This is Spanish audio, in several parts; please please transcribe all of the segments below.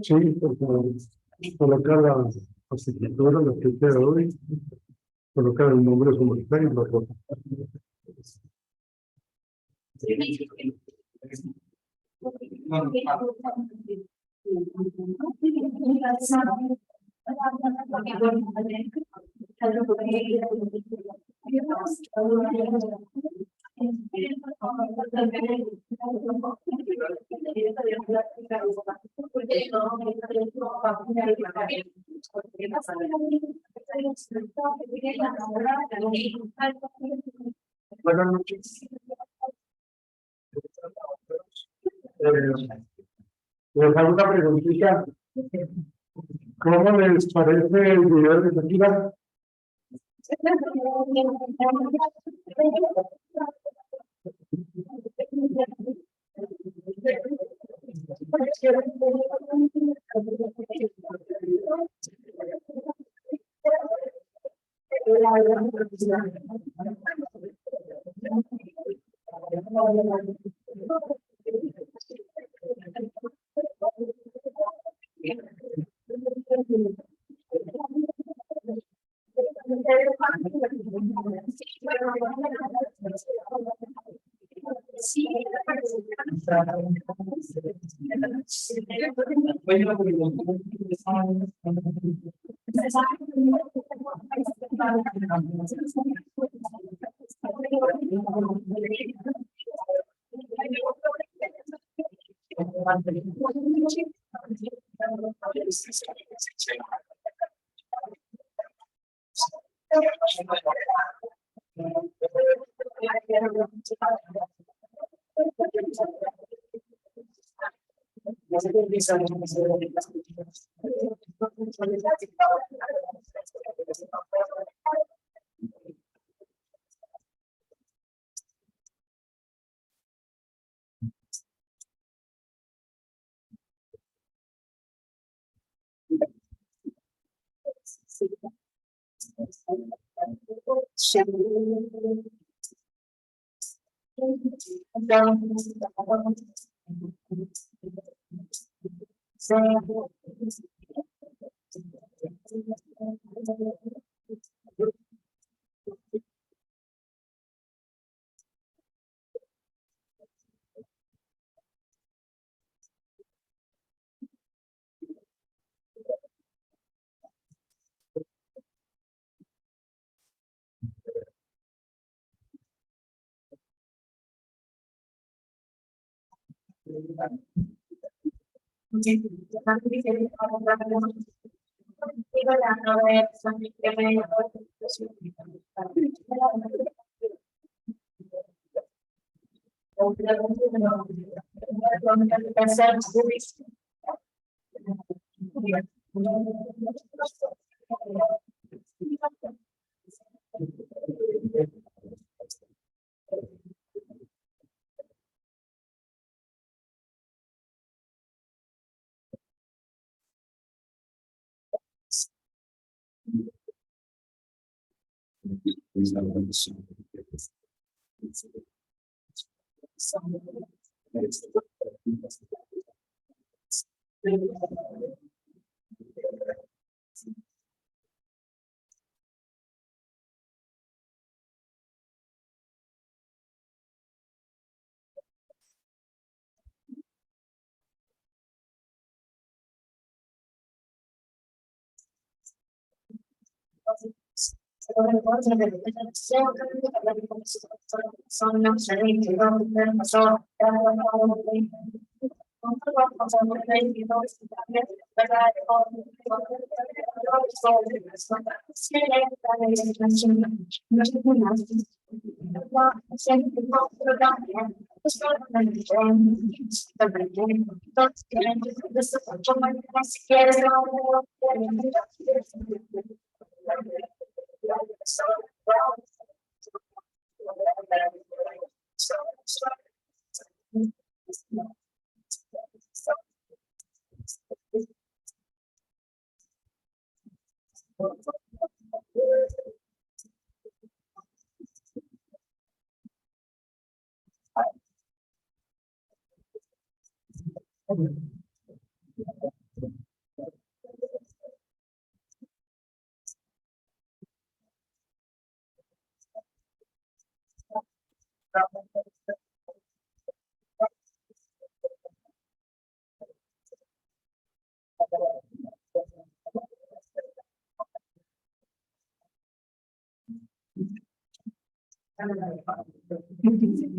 Sí, porque colocar la escritura, lo que queda hoy, colocar el nombre comunitario y la foto. Buenas noches. Les hago una preguntita. ¿Cómo les parece el video de Shakira?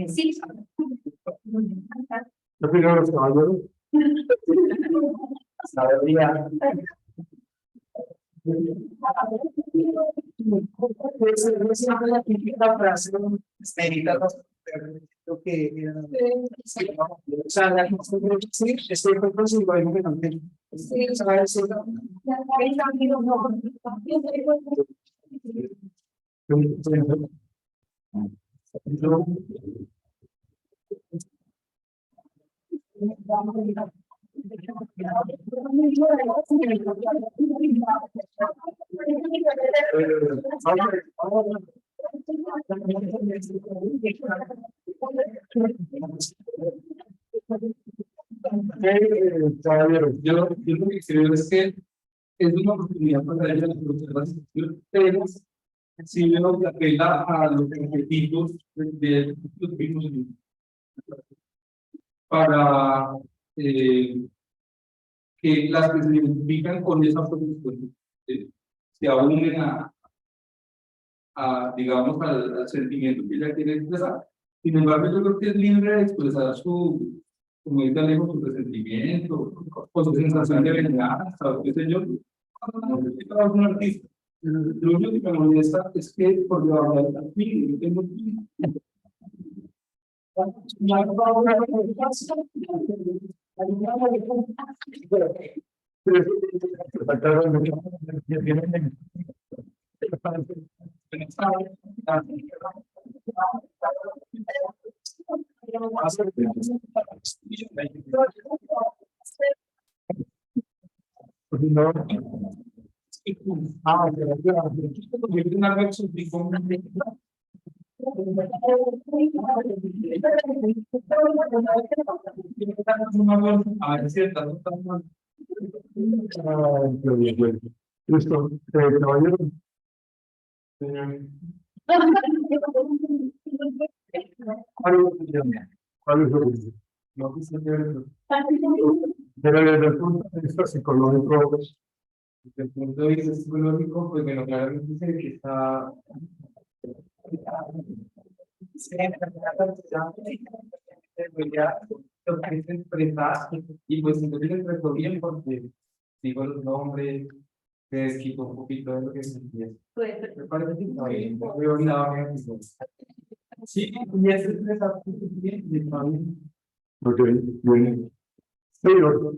Sí. ¿Qué opinan los caballeros? Sabiduría. Es una cosa típica para hacer un meditador, pero creo que sí, ¿no? O sea, la costumbre sí, estoy consigo y no me sí, o sea, eso Caballeros, Yo lo que creo es que es una oportunidad para ellos pero si veo que apela a los objetivos de los mismos para que las que se identifican con esa profesión se unen digamos, al sentimiento que ella quiere expresar. Sin embargo, yo creo que es libre de expresar como dice Alejo, su resentimiento, o su sensación de venganza, o qué sé yo. No sé si trabajo un artista. Lo único que me molesta es que por debajo de la piel, yo tengo listo, caballeros. ¿Cuál es su opinión? No sé si es Pero desde el punto de vista psicológico, desde el punto de vista psicológico, pues bueno, claramente dice que está lo que es expresar y pues entonces lo expresó bien porque digo los nombres, se desquitó un poquito de lo que sentía. Me parece que está bien, no veo nada negativo. Sí, y es expresar bien y está bien. ok, bien. Pero,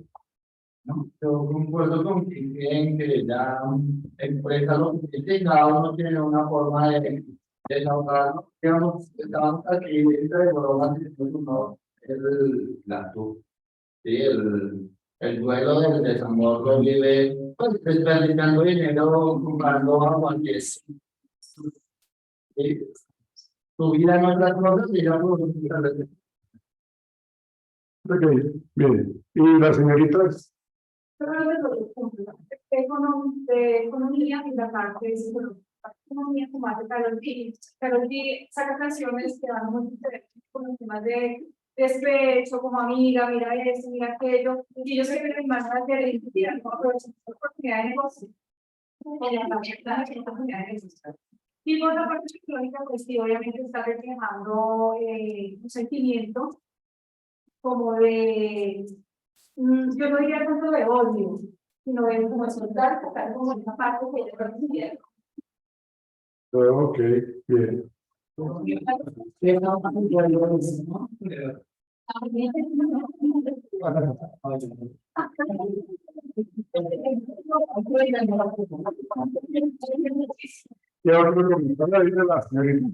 ¿no? Yo concuerdo con que ya expresa lo que dice y cada uno tiene una forma de elaborar, digamos, estamos aquí entre bromas y después uno sí, el duelo del desamor lo vive pues desperdiciando dinero comprando agua que es tu vida en otras cosas y ya no ok, bien. ¿Y las señoritas? De economía y la parte de economía como hace Karol G. Karol G saca canciones que van muy diferentes con los temas de despecho, como amiga, mira esto, mira aquello. Y yo sé que mi hermana de identidad no aprovecha esta oportunidad de negocio. Y por la parte psicológica, pues sí, obviamente está reflejando un sentimiento como de, yo no diría tanto de odio, sino de como soltar, tocar como esa parte que yo percibía. Ok, bien. Y ahora me preguntaba ahí de la señorita.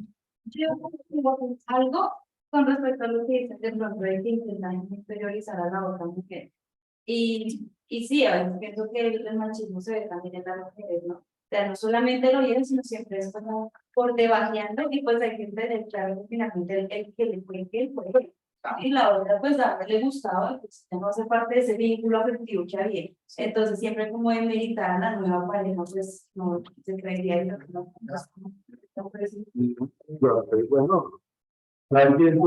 Yo digo algo con respecto a lo que dices de pronto de que intentan interiorizar a la otra mujer. Y sí, a veces pienso que el machismo se ve también en las mujeres, ¿no? O sea, no solamente lo vienen, sino siempre es como por debajeando, y pues hay que entender, claro, que finalmente el que le fue, que fue. Y la otra, pues a mí le gustaba, pues ya no hace parte de ese vínculo afectivo que había. Entonces, siempre como de meditar a la nueva pareja, pues no se creería que no. Bueno, alguien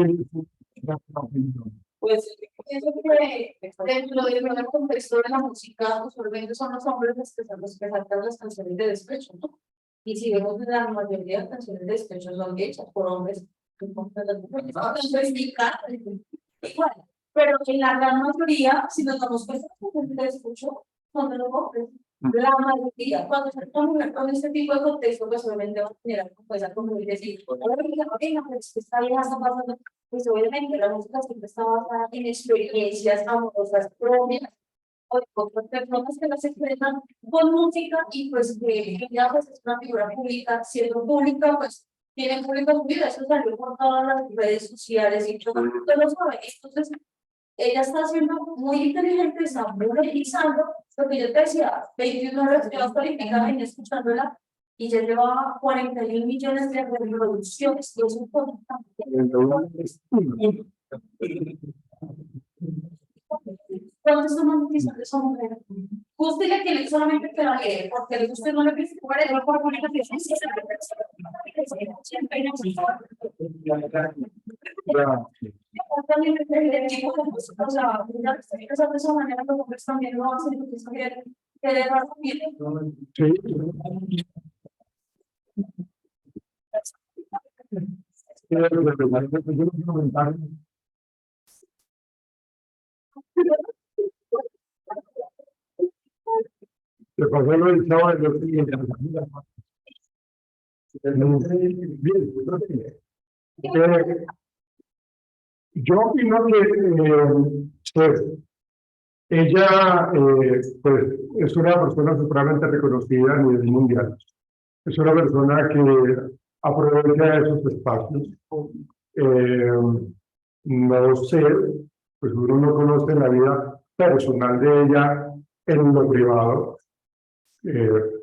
Pues pienso que dentro del contexto de la música, usualmente son los hombres los que cantan las canciones de despecho, ¿no? Y si vemos la mayoría de canciones de despecho son hechas por hombres que compran las mujeres. Igual, pero en la gran mayoría, si nos damos cuenta, las canciones de despecho son de los hombres. La mayoría, cuando se una mujer con este tipo de contexto, pues obviamente va a generar como esa como decir, oiga, pues esta vieja está pasando, pues obviamente la música siempre está basada en experiencias amorosas propias o de otras personas que las expresan con música y pues que ella pues es una figura pública, siendo pública, pues tiene pública su vida, eso salió por todas las redes sociales y todo el mundo lo sabe. Entonces, ella está siendo muy inteligente, está monetizando lo que yo te decía, 21 horas que vas cualificada escuchándola y ya lleva 41 millones de reproducciones y es un ¿cuánto está monetizando esa mujer? Usted le tiene solamente que la leer, porque usted no le pide por el por publicación. También el tipo de música, o sea, esa persona manera como que también lo hace, que le va a le pasó lo del sábado de los siguientes. Yo opino que pues, ella pues, es una persona supremamente reconocida a nivel mundial. Es una persona que aprovecha esos espacios. No sé, pues uno no conoce la vida personal de ella en lo privado.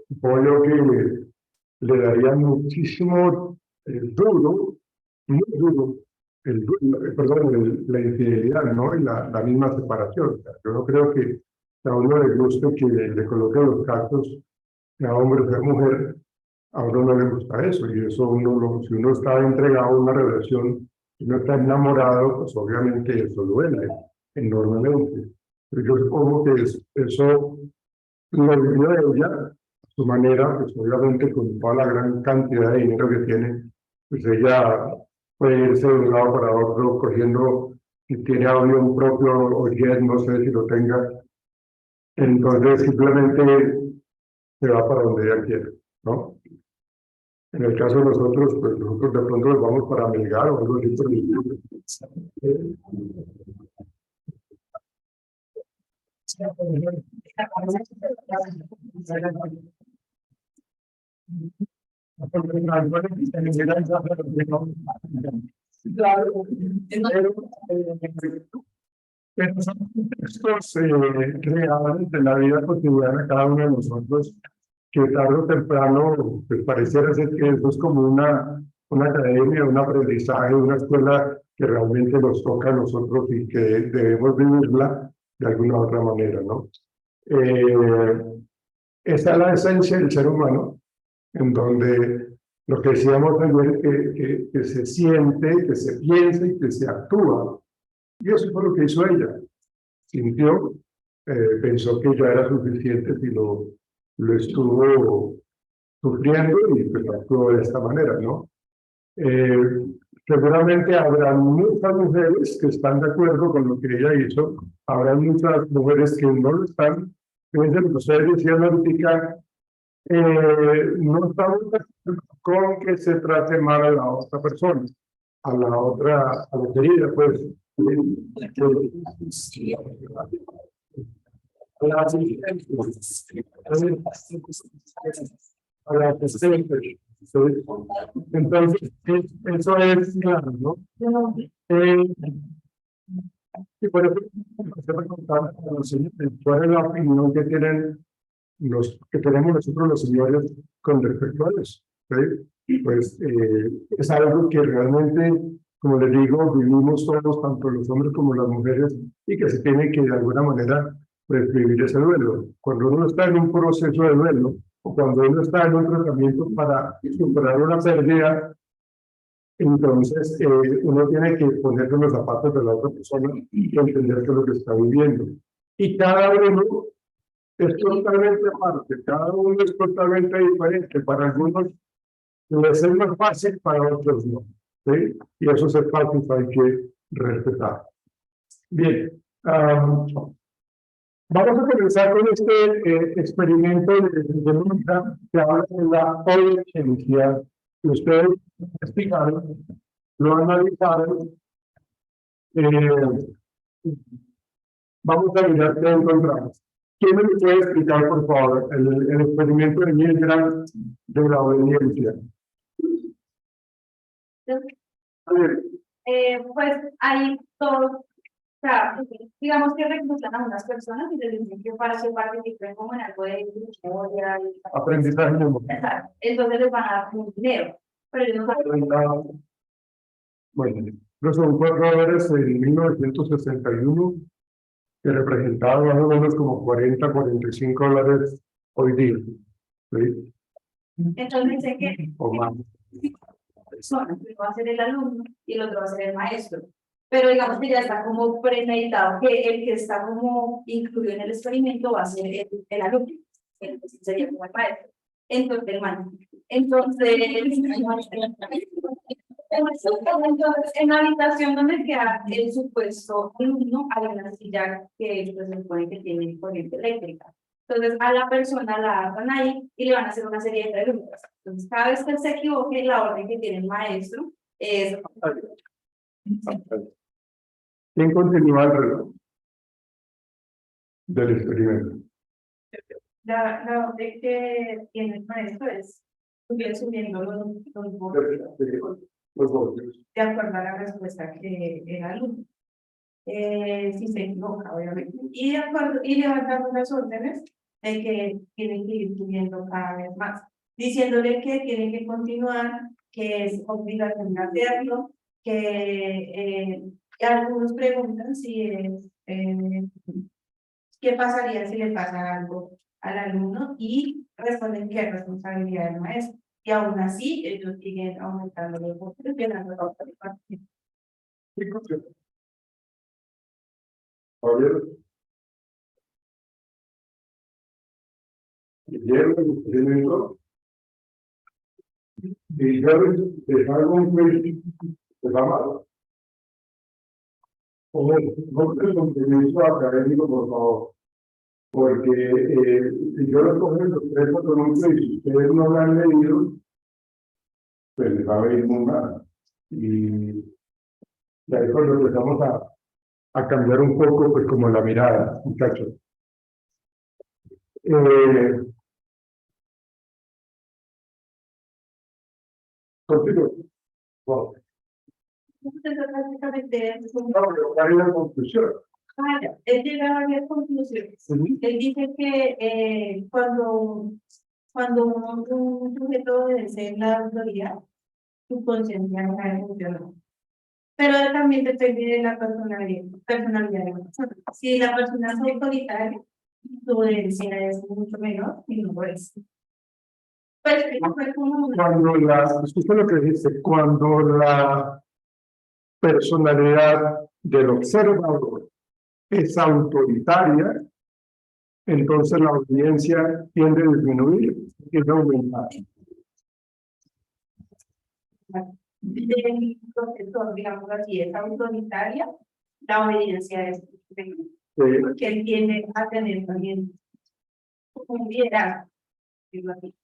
Supongo que le daría muchísimo duro, muy duro, la infidelidad, ¿no? Y la misma separación. O sea, yo no creo que a uno le guste que le coloque los cactus, sea hombre o sea mujer, a uno no le gusta eso. Y eso si uno está entregado a una relación, si uno está enamorado, pues obviamente eso duele enormemente. Pero yo supongo que eso lo vivió de ella, a su manera, pues obviamente con toda la gran cantidad de dinero que tiene, pues ella puede irse de un lado para otro cogiendo, si tiene avión propio o jet, no sé si lo tenga, entonces simplemente se va para donde ella quiere, ¿no? En el caso de nosotros, pues nosotros de pronto nos vamos para Melgar o algo así por el estilo. Pero son contextos reales de la vida cotidiana de cada uno de nosotros que tarde o temprano pues pareciera ser que eso es como una academia, un aprendizaje, una escuela que realmente nos toca a nosotros y que debemos vivirla de alguna u otra manera, ¿no? Esa es la esencia del ser humano, en donde lo que decíamos ayer, que se siente, que se piensa y que se actúa. Y eso fue lo que hizo ella. Sintió, pensó que ya era suficiente si lo lo estuvo sufriendo y pues actuó de esta manera, ¿no? Seguramente habrá muchas mujeres que están de acuerdo con lo que ella hizo, habrá muchas mujeres que no lo están. Fíjense lo que ustedes decían ahorita, no estamos con que se trate mal a la otra persona, a la otra, a la querida, pues. A la asistente. Entonces, eso es claro, ¿no? Y por eso, empecé a contar a los señores cuál es la opinión que tienen que tenemos nosotros los señores con respecto a eso. ¿Sí? Pues es algo que realmente, como les digo, vivimos todos, tanto los hombres como las mujeres, y que se tiene que de alguna manera pues, vivir ese duelo. Cuando uno está en un proceso de duelo, o cuando uno está en un tratamiento para superar una pérdida, entonces uno tiene que ponerse en los zapatos de la otra persona y entender qué es lo que está viviendo. Y cada uno es totalmente aparte, cada uno es totalmente diferente. Para algunos les es más fácil, para otros no. ¿Sí? Y esos espacios hay que respetar. Bien, vamos a comenzar con este experimento de Luisa que habla de la obediencia que ustedes investigaron, lo analizaron. Vamos a mirar qué encontramos. ¿Quién me puede explicar, por favor, el experimento de Milgram de la obediencia? A ver. Pues hay todo, o sea, digamos que reclutan a unas personas y les dicen que para que participen como en algo de historia y Aprendizaje memorial. exacto. Entonces les van a dar un dinero, pero ellos no saben. Bueno, son $4 en 1961, que representaban más o menos como $40-45 hoy día. ¿Sí? Entonces dicen que O más. persona, uno va a ser el alumno y el otro va a ser el maestro. Pero digamos que ya está como premeditado que el que está como incluido en el experimento va a ser el alumno, entonces sería como el maestro. Entonces, el maestro. Entonces, en la habitación donde queda el supuesto alumno, hay una silla que pues, se supone que tiene corriente eléctrica. Entonces, a la persona la atan ahí y le van a hacer una serie de preguntas. Entonces, cada vez que él se equivoque, la orden que tiene el maestro es... ¿Quién continúa el reloj del experimento? La orden que tiene el maestro es subir subiendo los votos Los votos. de acuerdo a la respuesta que el alumno. Si se equivoca, obviamente. Y, de acuerdo, y le van dando las órdenes de que tienen que ir subiendo cada vez más, diciéndole que tienen que continuar, que es obligación hacerlo, que algunos preguntan si es, qué pasaría si le pasa algo al alumno y responden que es responsabilidad del maestro. Y aún así, ellos siguen aumentando los votos, llenando la otra parte. Javier. Hicieron el experimento y ya dejaron un juicio de la mano. O no el compromiso académico, por favor, porque si yo lo cojo los tres con un juicio y ustedes no lo han leído, pues les va a venir muy mal. Y ahí cuando empezamos a cambiar un poco, pues como la mirada, muchachos. Continúo. Wow. Entonces, básicamente, No, pero ¿cuál es la conclusión? él llega a varias conclusiones. Él dice que cuando un sujeto desea la autoridad, su conciencia no sabe funcionar. Pero también depende de la personalidad de la persona. Si la persona es autoritaria, su obediencia es mucho menor y no lo es. Pues, Cuando escucha lo que dice, cuando la personalidad del observador es autoritaria, entonces la audiencia tiende a disminuir y a aumentar. El profesor, digamos así, es autoritaria, la obediencia es porque él tiende a tener también un liderazgo, digo así.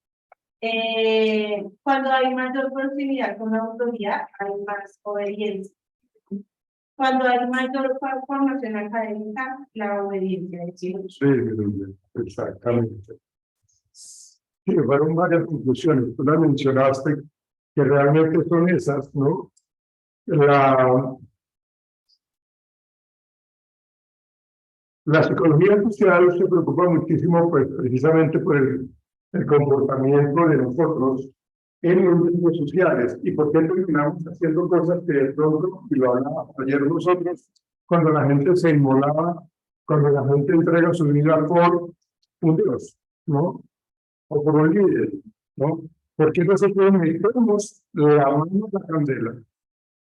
Cuando hay mayor proximidad con la autoridad, hay más obediencia. Cuando hay mayor formación académica, la obediencia es mayor. Sí, exactamente. Sí, fueron varias conclusiones. Tú las mencionaste, que realmente son esas, ¿no? La psicología social se preocupa muchísimo, pues, precisamente por el comportamiento de nosotros en los grupos sociales y por qué terminamos haciendo cosas que de pronto, y lo hablábamos ayer nosotros, cuando la gente se inmolaba, cuando la gente entrega su vida por un Dios, ¿no? O por un líder, ¿no? Porque nosotros necesitamos la mano la candela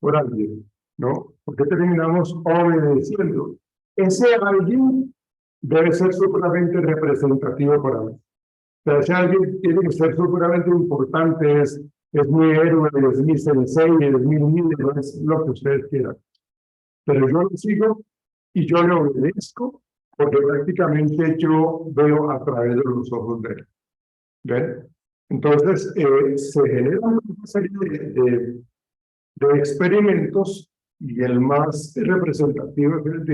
por alguien, ¿no? Porque terminamos obedeciendo. Ese alguien debe ser supremamente representativo para mí. O sea, ese alguien tiene que ser supremamente importante, es mi héroe, es mi sensei, es mi líder, es lo que ustedes quieran. Pero yo lo sigo y yo le obedezco porque prácticamente yo veo a través de los ojos de él. ¿Ven? Entonces, se generan una serie de experimentos y el más representativo es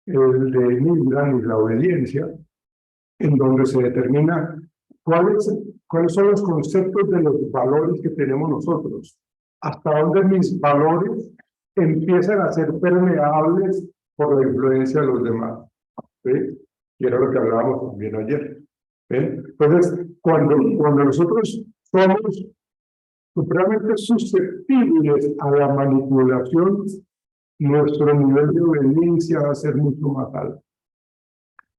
el de Milgram y la obediencia, en donde se determina cuáles son los conceptos de los valores que tenemos nosotros, hasta dónde mis valores empiezan a ser permeables por la influencia de los demás. ¿Sí? Y era lo que hablábamos también ayer. ¿Sí? Entonces, cuando nosotros somos supremamente susceptibles a la manipulación, nuestro nivel de obediencia va a ser mucho más alto.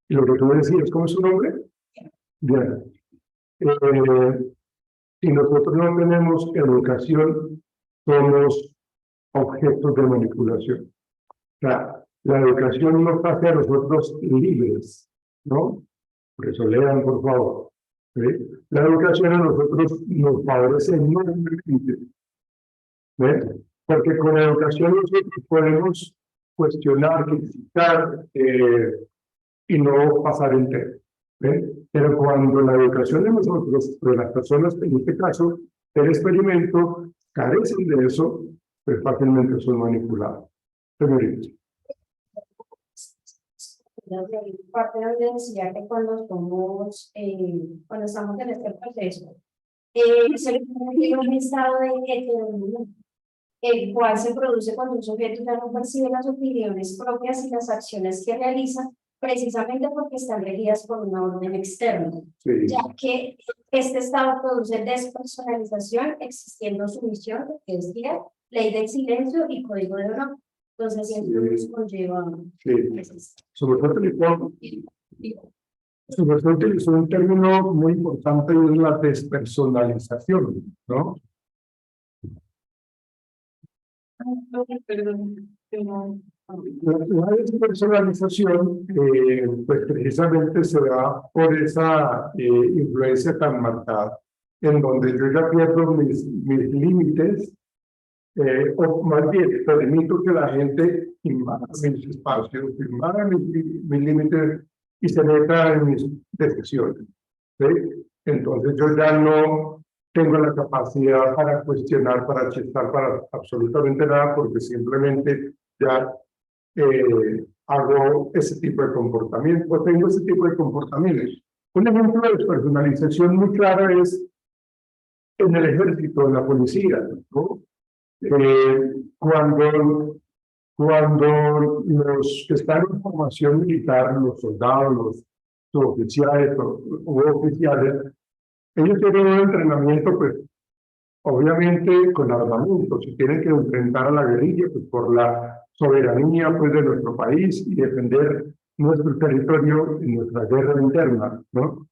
Y lo que tú decías, ¿cómo es su nombre? Bien. Si nosotros no tenemos educación, somos objetos de manipulación. O sea, la educación nos hace a nosotros libres, ¿no? Por eso lean, por favor. ¿Sí? La educación a nosotros nos favorece enormemente. ¿Ves? Porque con la educación nosotros podemos cuestionar, criticar y no pasar entero. ¿Ves? Pero cuando la educación de nosotros, de las personas, en este caso, el experimento, carecen de eso, pues fácilmente son manipulados. Señorita. Parte donde decía que cuando estamos en este proceso, se le tiene un estado de heteronomía, el cual se produce cuando un sujeto ya no percibe las opiniones propias y las acciones que realiza, precisamente porque están regidas por una orden externa, Sí. ya que este estado produce despersonalización, existiendo sumisión, que es guía, ley del silencio y código de honor. Entonces, eso conlleva. Sí. Sobre todo utilizó un término muy importante y es la despersonalización, ¿no? La despersonalización, pues precisamente se da por esa influencia tan marcada, en donde yo ya pierdo mis límites, o más bien permito que la gente invada mis espacios, invada mis límites y se meta en mis decisiones. ¿Sí? Entonces yo ya no tengo la capacidad para cuestionar, para chistar, para absolutamente nada, porque simplemente ya hago ese tipo de comportamiento, o tengo ese tipo de comportamientos. Un ejemplo de despersonalización muy claro es en el ejército, en la policía, ¿no? Cuando los que están en formación militar, los soldados, los suboficiales o oficiales, ellos tienen un entrenamiento, pues, obviamente con armamento, si tienen que enfrentar a la guerrilla, pues por la soberanía, pues, de nuestro país y defender nuestro territorio en nuestra guerra interna, ¿no?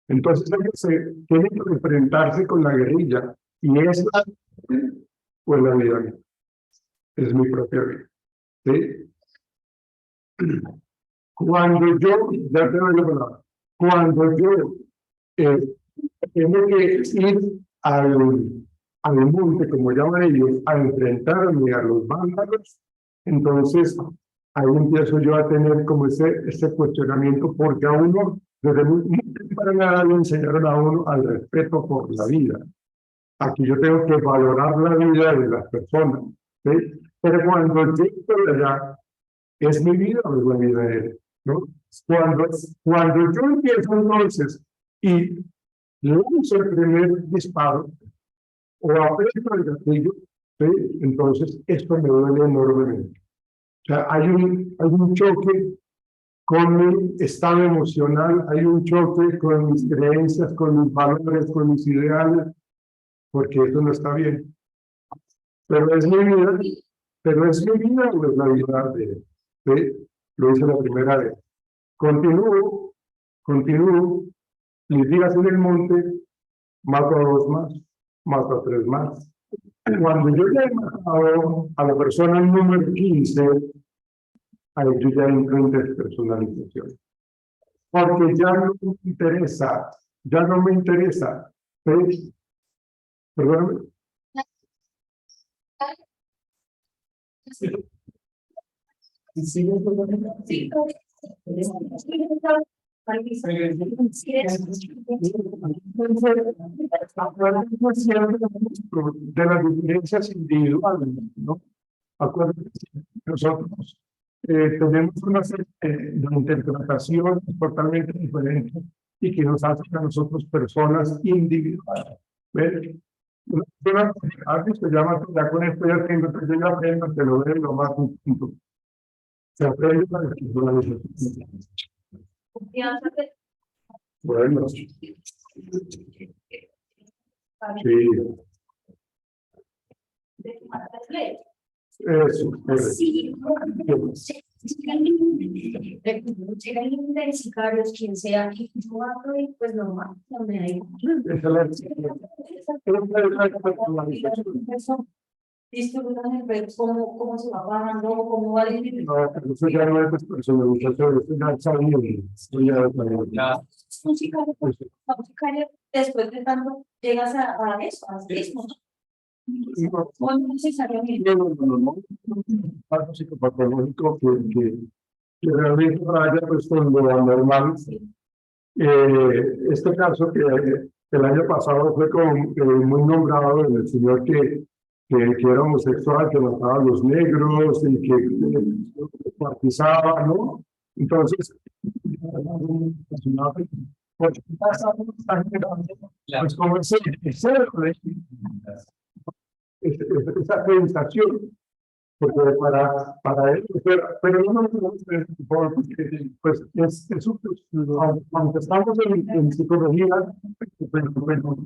Entonces ellos tienen que enfrentarse con la guerrilla y es pues la vida, es mi propia vida, ¿sí? Cuando yo, ya te doy la palabra, cuando yo tengo que ir al monte, como llaman ellos, a enfrentarme a los vándalos, entonces ahí empiezo yo a tener como ese cuestionamiento, porque a uno, desde muy temprana edad, le enseñaron a uno al respeto por la vida. Aquí yo tengo que valorar la vida de las personas, ¿sí? Pero cuando yo estoy allá, es mi vida o es la vida de él, ¿no? Cuando yo empiezo entonces y lanzo el primer disparo o aprieto el gatillo, ¿sí? Entonces esto me duele enormemente. O sea, hay un choque con mi estado emocional, hay un choque con mis creencias, con mis valores, con mis ideales, porque eso no está bien. Pero es mi vida, pero es mi vida o es la vida de él, ¿sí? Lo hice la primera vez. Continúo, mis días en el monte, mato a 2 más, mato a 3 más. Cuando yo ya he matado a la persona número 15, ahí yo ya entro en despersonalización. Porque ya no me interesa, ¿sí? Perdóname. De las diferencias individuales, ¿no? Acuérdense, nosotros tenemos una serie de interpretaciones totalmente diferentes y que nos hacen a nosotros personas individuales. ¿Ven? Una persona se llama, ya con esto ya tengo, yo ya aprendo, te lo veo lo más punto. Se aprende para la personalización. Bueno, sí. Eso, Sí, llega el universitario, quien sea, y yo hablo y pues normal, no me da igual. Disfrutan el ver cómo se va bajando, cómo va disminuyendo. No, pero eso ya no es despersonalización, eso ya es sabiendo. Eso ya es sabiendo. Musicaria, después de tanto, llegas a eso, a ritmo. No necesariamente. No. Algo psicopatológico que realmente raya pues con lo anormal. Este caso que el año pasado fue como muy nombrado del señor que era homosexual, que mataba a los negros y que partizaba, ¿no? Entonces, pues como esa sensación, porque para él, pero no porque pues aunque estamos en psicología, pero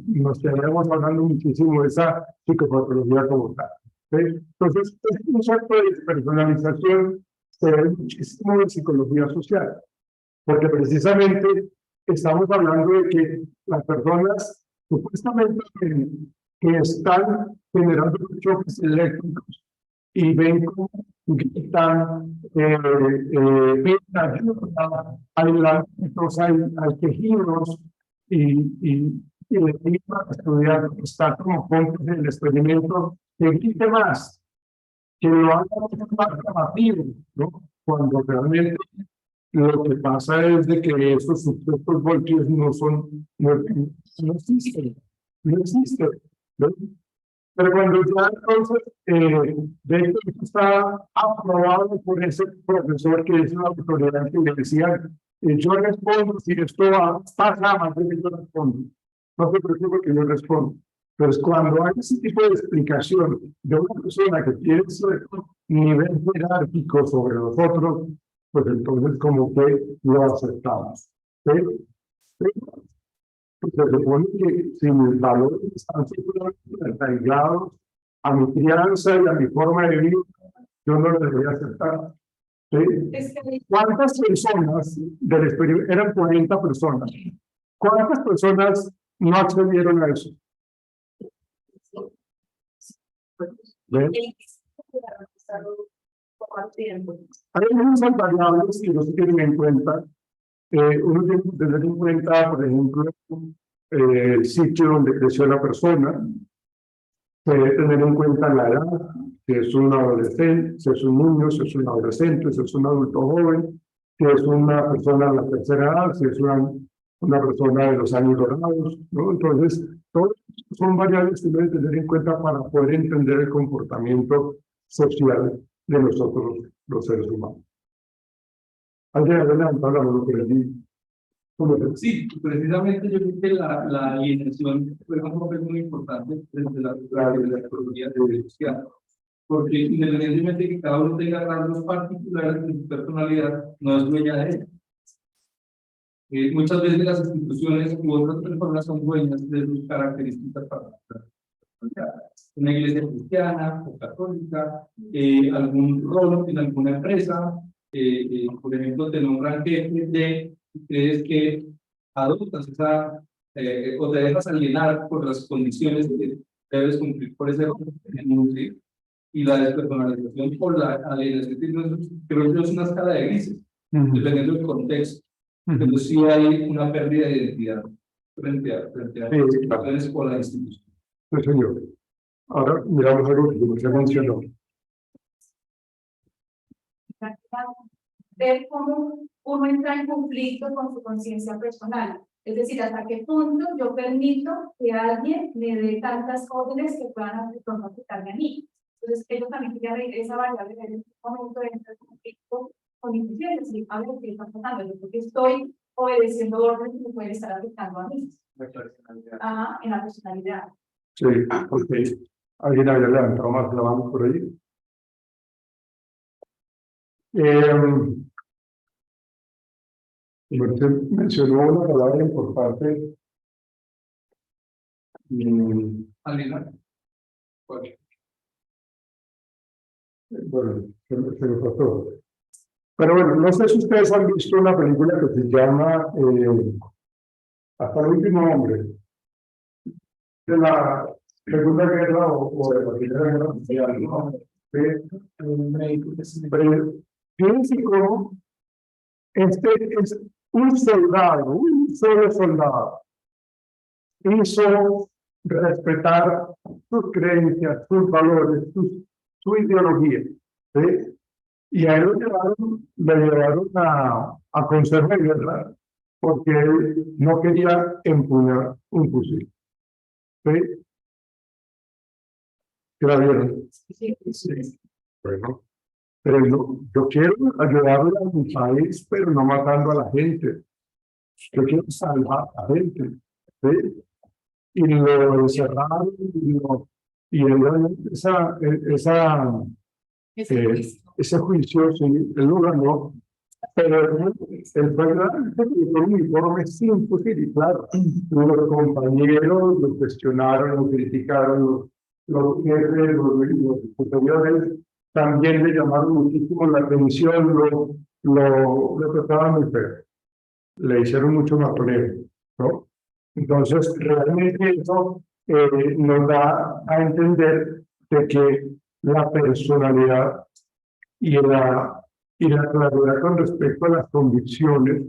nos quedaríamos hablando muchísimo de esa psicopatología como tal. ¿Sí? Entonces, este concepto de despersonalización se ve muchísimo en psicología social, porque precisamente estamos hablando de que las personas supuestamente que están generando choques eléctricos y ven cómo gritan, piden ayuda, entonces hay quejidos y el mismo estudiante que está como cómplice del experimento, que grite más, que lo haga más llamativo, ¿no? Cuando realmente lo que pasa es de que esos supuestos voltios no existen, ¿no? Pero cuando ya entonces, de hecho, esto está aprobado por ese profesor que es una autoridad que le decía, yo respondo, si esto pasa, más de que yo respondo. No se preocupe que yo respondo. Pues cuando hay ese tipo de explicación de una persona que tiene cierto nivel jerárquico sobre los otros, pues entonces como que lo aceptamos. ¿Sí? ¿Sí? Pues se supone que si mis valores están simplemente arraigados a mi crianza y a mi forma de vivir, yo no lo debería aceptar. ¿Sí? ¿Cuántas personas del experimento? Eran 40 personas. ¿Cuántas personas no accedieron a eso? ¿Ven? Hay muchas variables que no se tienen en cuenta Uno tiene que tener en cuenta, por ejemplo, el sitio donde creció la persona, debe tener en cuenta la edad, si es un adolescente, si es un niño, si es un adolescente, si es un adulto joven, si es una persona de la tercera edad, si es una persona de los años dorados, ¿no? Entonces, todos son variables que deben tener en cuenta para poder entender el comportamiento social de nosotros, los seres humanos. Alguien adelante, hablamos por allí. Sí, precisamente yo creo que la alineación fue un papel muy importante desde la ecología social, porque independientemente de que cada uno tenga rasgos particulares de su personalidad, no es dueña de ella. Muchas veces las instituciones u otras personas son dueñas de sus características particulares. Una iglesia cristiana o católica, algún rol en alguna empresa, por ejemplo, te nombran jefe de, crees que adoptas esa, o te dejas alienar por las condiciones que debes cumplir por ese rol, ¿sí? Y la despersonalización por la alienación, creo que es una escala de grises, dependiendo del contexto. Pero sí hay una pérdida de identidad frente a las instituciones o la institución. Sí, señor. Ahora miramos algo que se mencionó. Ver cómo uno entra en conflicto con su conciencia personal. Es decir, hasta qué punto yo permito que alguien me dé tantas órdenes que puedan afectarme a mí. Entonces, ellos también tienen esa variable en este momento de entrar en conflicto con instituciones. Y a ver qué está pasando, porque estoy obedeciendo órdenes que me pueden estar afectando a mí. En la personalidad. Sí, ok. ¿Alguien había levantado más la mano por ahí? Usted mencionó una palabra importante. Alienar. Bueno, se me pasó. Pero bueno, no sé si ustedes han visto una película que se llama Hasta el último hombre, de la Segunda Guerra o de la Primera Guerra Mundial, ¿no? Pero fíjense cómo este es un soldado, un solo soldado, hizo respetar sus creencias, sus valores, su ideología, ¿sí? Y a él lo llevaron a consejo de guerra porque él no quería empuñar un fusil. ¿Sí? ¿Qué la vieron? Sí. Bueno, pero yo quiero ayudarle a mi país, pero no matando a la gente. Yo quiero salvar a la gente. ¿Sí? Y lo encerraron y ese juicio, sí, él lo ganó, pero él fue con un uniforme sin fusil, y claro, los compañeros lo cuestionaron, lo criticaron, los jefes, los superiores, también le llamaron muchísimo la atención, lo trataban muy feo, le hicieron mucho matoneo, ¿no? Entonces, realmente eso nos da a entender de que la personalidad y la claridad con respecto a las convicciones,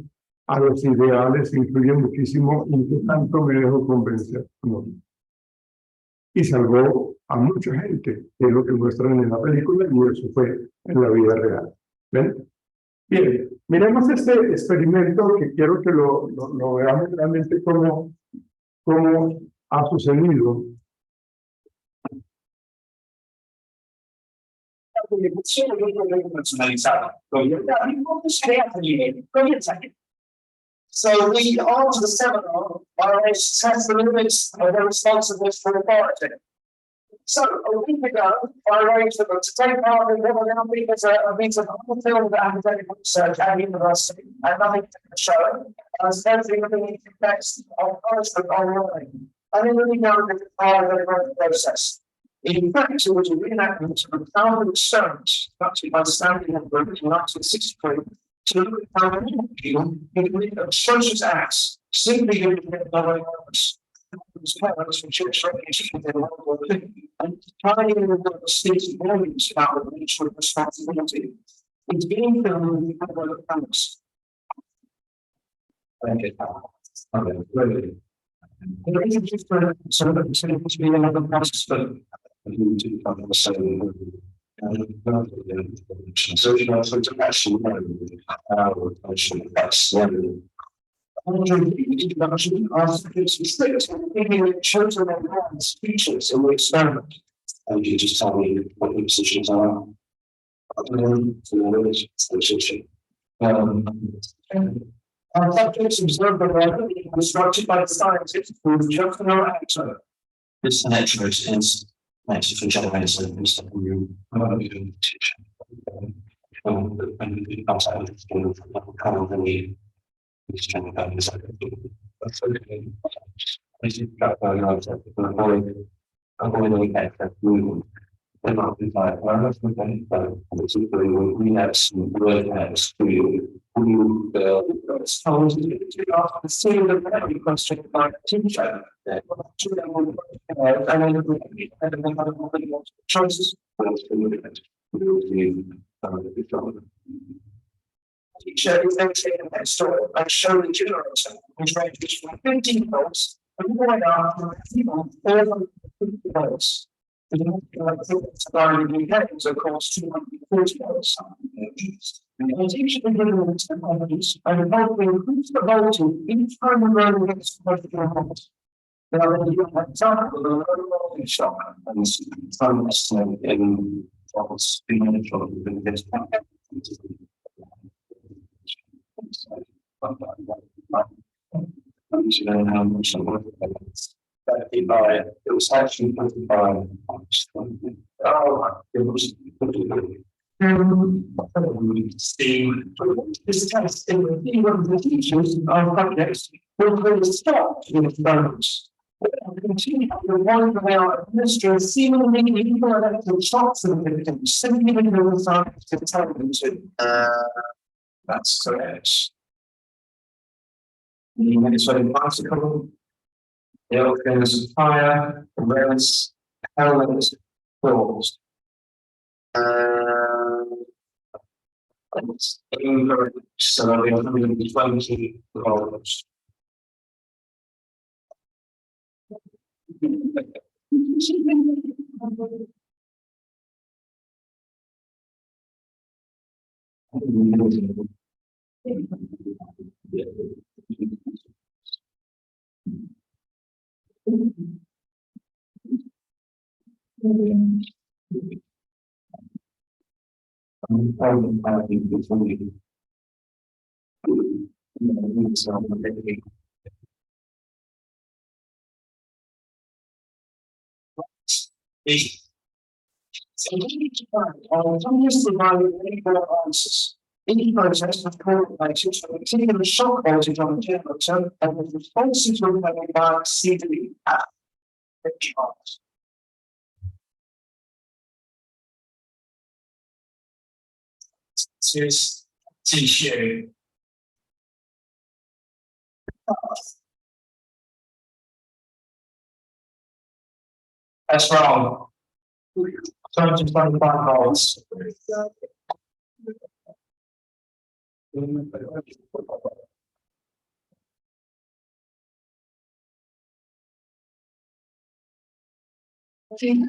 a los ideales, influye muchísimo en qué tanto me dejo convencer. ¿No? Y salvó a mucha gente, que es lo que muestran en la película, y eso fue en la vida real. ¿Ven? Bien, miremos este experimento que quiero que lo veamos realmente cómo ha sucedido. So we, after the seminar, I test the limits of their responsiveness for authority. So a week ago, I arranged for them to take part in what now is a meeting of unfilmed academic research at university, and nothing to show. I was everything of the text of punishment online. I didn't really know the part of the process. In fact, it was a reenactment of a powerful experiment, conducted by the Standing Group in 1963, to look at how many people commit atrocious acts simply to get by others. Parents from church and tying in the state's values about the nature of responsibility. It's being filmed by the parents. Thank you. Okay, really. Just for sort of to be another process, but to come so it's actually that's children and speeches in the experiment. And you just tell me what the positions are. Our subjects observe the weather constructed by the scientists who just no actor. This nature is makes it for generation and stuff you teach. And outside of the kind of the exchange values. That's okay. I think that avoid that movement. And not be like, well, that's the thing, but we have some word hands to you. Who told you to ask the seal of the question by a teacher. And then choices. Teacher is then taken next door and show the generator, which ranges from 15 volts and going up to 50 volts. The so cost 240 volts. And teacher can give them technologies and help increase the voltage each time the road gets close to the volts. Now, when you have an example of a low voltage shock and some estimate in volts being in this it was actually 25. It was this test in the teachers of projects will really stop in experiments. Continue to warn our administrators seemingly equal electric shocks and victims, simply in the results to tell them to. That's correct. The Minnesota particle, the oceans of fire, awareness, elements, thoughts. So we have 120 volts. Answers. In process of correlated to a particular shock voltage on the generator and the responses were made by CD at the chart. This is tissue. That's wrong. 25 volts. It's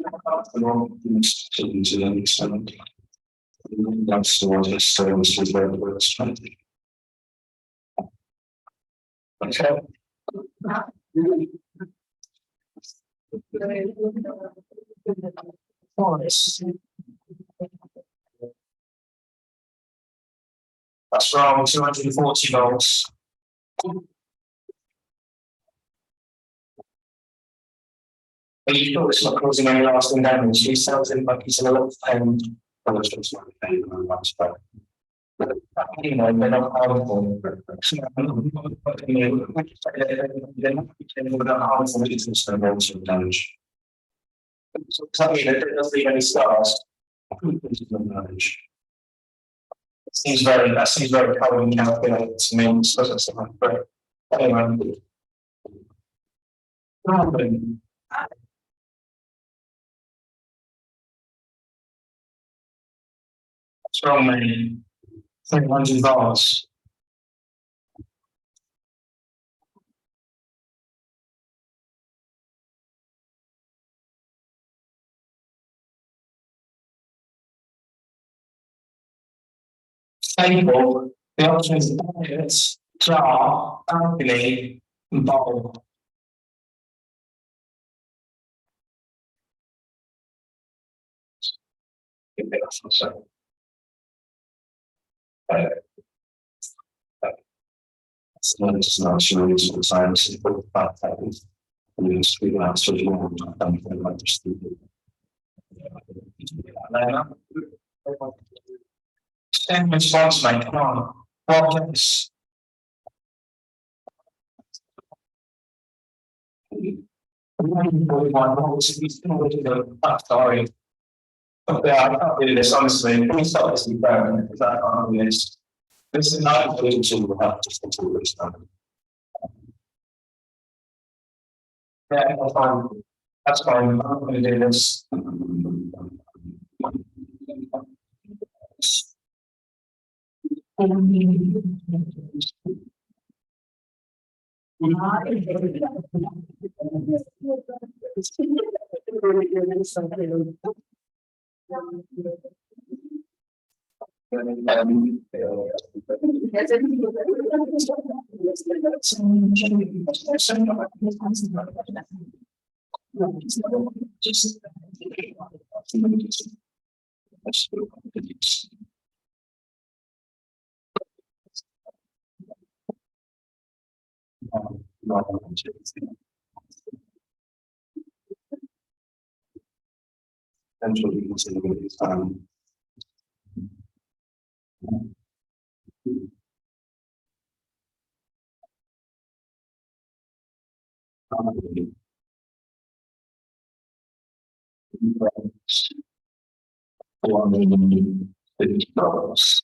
not the wrong things to an extent. That's the one that's very well strengthened. Okay. That's wrong, 240 volts. But you know it's not causing any lasting damage. He sounds like he's in a lot of pain. You know, they're not harmful. They're not harmful business damage. So tell me that it doesn't leave any scars. That seems very cold and calculated to me. So that's something great. Anyway. So many $300. Table, the options buckets, draw, calculate, bold. It's not sure it's the science of that happens. We just figure out so you want to come from like the student. Same response like come on. Problems. Sorry. Okay, I can't do this honestly. Can we start this environment? Because I can't do this. This is not a to have just until this time. Yeah, that's fine. That's fine. I'm going to do this. Eventually, consider this time. $150.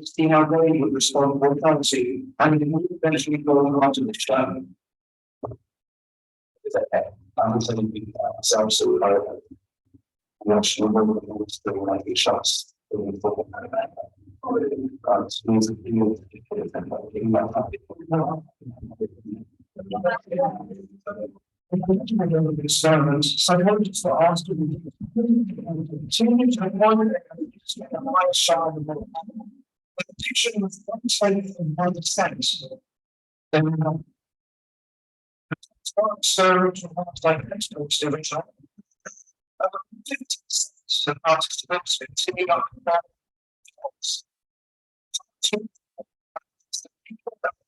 See how they would respond to currency and it would eventually go on to the show. I'm saying ourselves so I'm not sure whether we're still like a shots. Experiments, psychologists are asked to continue to one right side of the teaching of one side in one sense. Then serves like next to each other. So participants continue on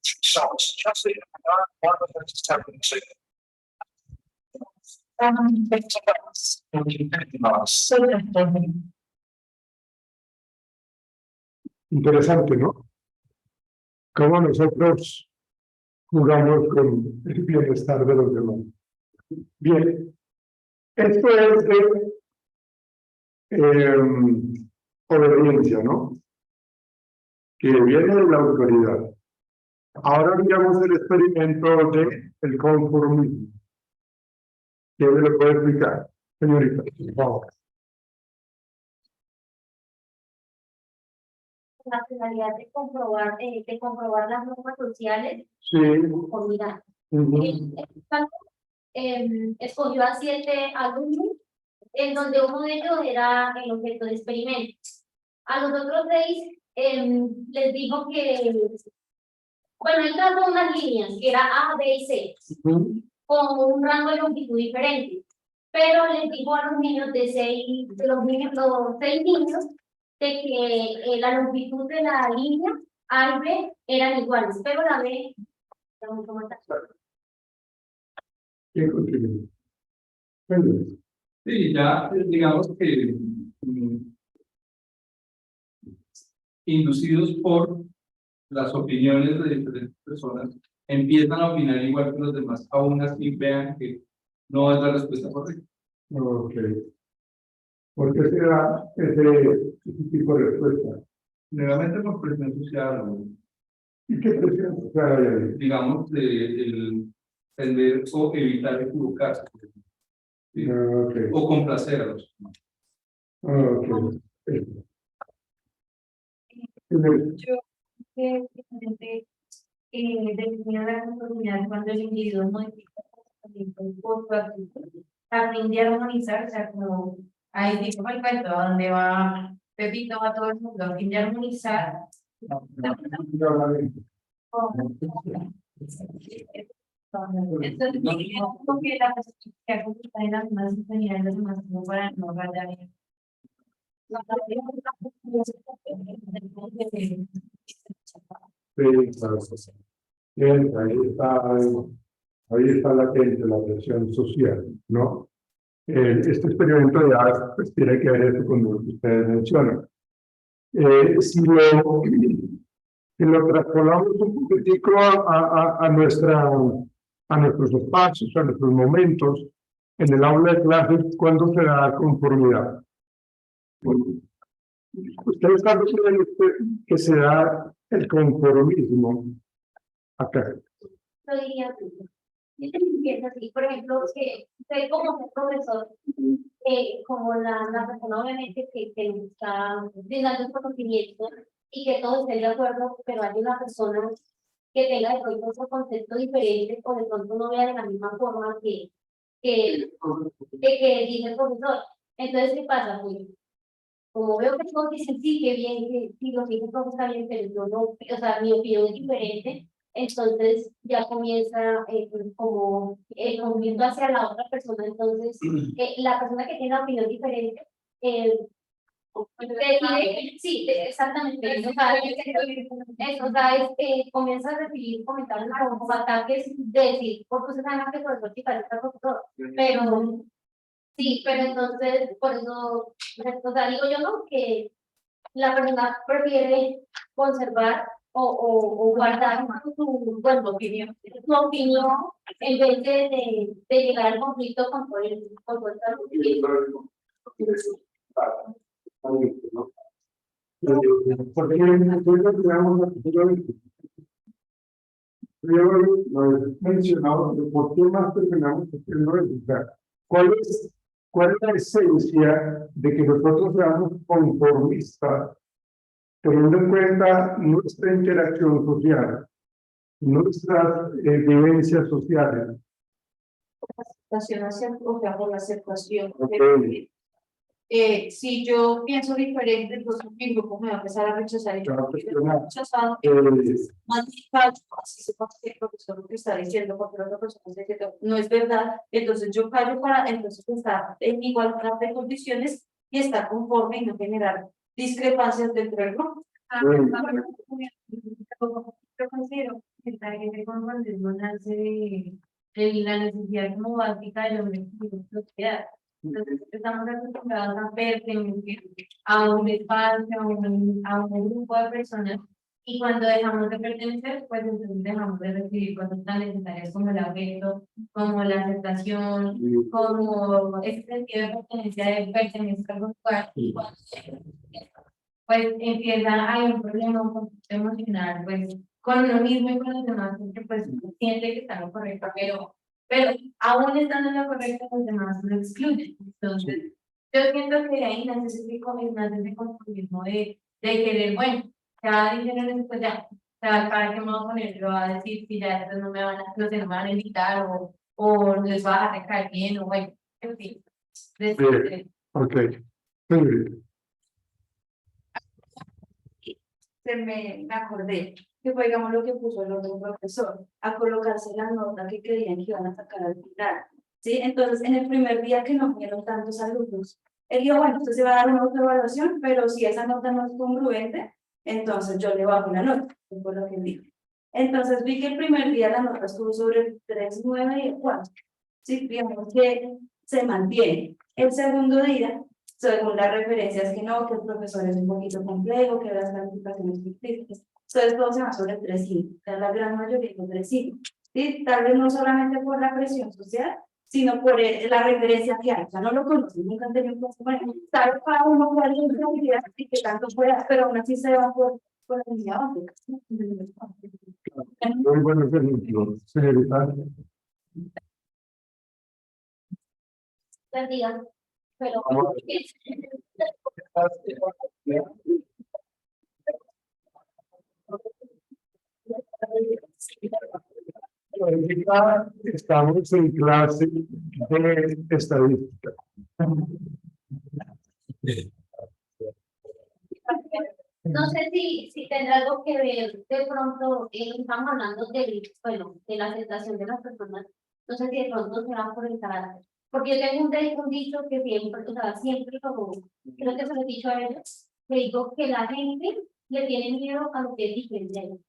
shots, just the one of them is tapping to. Interesante, ¿no? Cómo nosotros jugamos con el bienestar de los demás. Bien, esto es de obediencia, ¿no? Que viene de la autoridad. Ahora miramos el experimento de el conformismo. ¿Quién me lo puede explicar, señorita? Por favor. La finalidad de comprobar las normas sociales. Sí. Mira, Uh-huh. escogió a 7 alumnos, en donde uno de ellos era el objeto de experimento. A los otros 6 les dijo que, bueno, él trazó unas líneas, que era A, B y C, con un rango de longitud diferente, pero les dijo a los niños los 6 niños, de que la longitud de la línea A y B eran iguales, pero la B era mucho más alta. ¿Quién contribuye? Bueno, Sí, ya digamos que inducidos por las opiniones de diferentes personas, empiezan a opinar igual que los demás, aún así vean que no es la respuesta correcta. ok. ¿Por qué se da ese tipo de respuesta? Nuevamente por presión social, o, ¿Y qué presión social hay ahí? digamos, el tender o evitar equivocarse, ¿sí? Ok, O complacerlos. ok. Yo que realmente definía la conformidad cuando el individuo modifica el comportamiento por su actitud, aprende a armonizar, o sea, como ahí dijo el cuento, ¿a dónde va Pepito, va todo el mundo? Aprende a armonizar. Entonces, como que la persona que ha conquistado en las demás sintonía de los demás como para no rayar. Sí, claro. Bien, ahí está latente la presión social, ¿no? Este experimento ya pues, tiene que ver eso con lo que ustedes mencionan. Si lo trasladamos un poquitico a nuestros espacios, a nuestros momentos, en el aula de clases, ¿cuándo se da conformidad? Bueno, ustedes saben que se da el conformismo acá. Lo diría tú. Yo te pienso así, por ejemplo, que usted como profesor, como la persona obviamente que está brindando el conocimiento y que todos estén de acuerdo, pero hay una persona que tenga de pronto otro concepto diferente o de pronto no vea de la misma forma que dice el profesor. Entonces, ¿qué pasa? Pues, como veo que todos dicen sí, que bien, que sí, lo que dice el profesor está bien, pero yo no, o sea, mi opinión es diferente, entonces ya comienza como el movimiento hacia la otra persona, entonces la persona que tiene la opinión diferente, sí, exactamente, eso, o sea, o sea, comienza a recibir comentarios como ataques de decir, porque usted sabe más que el profesor y parece el profesor, pero sí, pero entonces, por eso, o sea, digo yo, ¿no? Que la persona prefiere conservar o guardar bueno, su opinión en vez de llegar al conflicto con todo el Porque nosotros creamos lo he mencionado, de por qué más terminamos haciendo eso. ¿Cuál es la esencia de que nosotros seamos conformistas, teniendo en cuenta nuestra interacción social, nuestras vivencias sociales? Hacia o sea, por la aceptación. Okay. Si yo pienso diferente, entonces mi grupo me va a empezar a rechazar y yo rechazado, más así se pasa el profesor lo que está diciendo, porque la otra persona dice que no es verdad, entonces yo callo para entonces estar en igualdad de condiciones y estar conforme y no generar discrepancias dentro del grupo. Yo considero que esta gente conformismo nace de la necesidad como básica del hombre que vive en sociedad. Entonces estamos acostumbrados a pertenecer a un espacio, a un grupo de personas, y cuando dejamos de pertenecer, pues entonces dejamos de recibir cosas tan necesarias como el afecto, como la aceptación, como ese sentido de pertenencia, de pertenecer al lugar, y cuando pues empieza, hay un problema, un conflicto emocional, pues con uno mismo y con los demás, porque pues uno siente que está en lo correcto, pero aún estando en lo correcto, los demás lo excluyen. Entonces, yo siento que de ahí nace ese conformismo de querer, bueno, ya dijeron eso, pues ya, o sea, ¿para qué me voy a poner? Lo va a decir si ya estos no me van a, no sé, no me van a invitar o les va a recaer bien, o bueno, en fin. Ok. Me acordé que fue, digamos, lo que puso el otro profesor, a colocarse la nota que creían que iban a sacar al final, ¿sí? Entonces, en el primer día que no vieron tantos alumnos, él dijo, bueno, usted se va a dar una autoevaluación, pero si esa nota no es congruente, entonces yo le bajo la nota. por lo que vi. Entonces vi que el primer día la nota estuvo sobre el 3,9 y el 4. Sí, digamos que se mantiene. El segundo día, según las referencias, que no, que el profesor es un poquito complejo, que las calificaciones son críticas. Entonces todo se va sobre el 3,5. O sea, la gran mayoría es 3,5. ¿Sí? Tal vez no solamente por la presión social, sino por la referencia que hay. O sea, no lo conocen, nunca han tenido un caso. Bueno, sabe cada uno cuál es la habilidad y que tanto pueda, pero aún así se va por la línea básica. Muy buenos ejemplos, señorita. Diga, pero Ahorita estamos en clase de estadística. No sé si tendrá algo que ver de pronto, estamos hablando del, bueno, de la aceptación de las personas, no sé si de pronto será por el carácter, porque yo tengo un dicho que siempre, o sea, siempre como, creo que se lo he dicho a ellos, que digo que la gente le tiene miedo a lo que es diferente.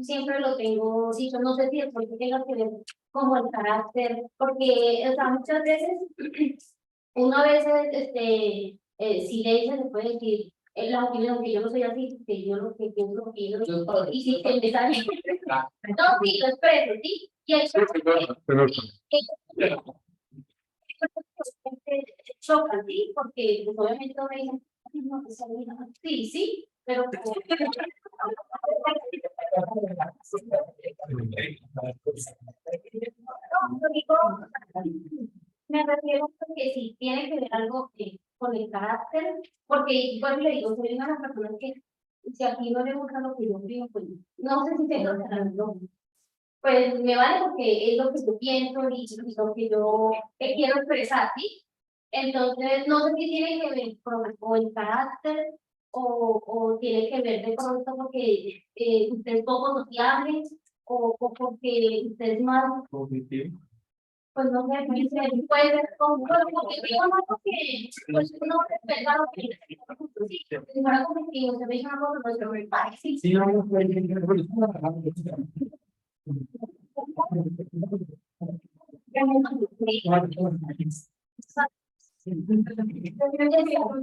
Siempre lo tengo dicho, no sé si de pronto tenga que ver como el carácter, porque, o sea, muchas veces, uno a veces, si le dice, le puede decir, la opinión que yo no soy así, que yo lo que pienso, que yo no y si se me sale, no, sí, lo expreso, sí, y hay que chocan, sí, porque pues, obviamente no me dicen, "Ay, no, pues, sí, sí, pero no, yo digo, me refiero porque si tiene que ver algo con el carácter, porque igual le digo, soy una de las personas que si a ti no le gusta lo que yo digo, pues no sé si te lo pues me vale porque es lo que yo pienso y lo que yo quiero expresar, ¿sí? Entonces, no sé si tiene que ver con el carácter o tiene que ver de pronto porque usted es poco sociable o porque usted es más pues no sé, puede ser como competitivo, no porque pues uno respeta lo que sí, si fuera competitivo, se me dice una cosa, no se me parece. Sí, no,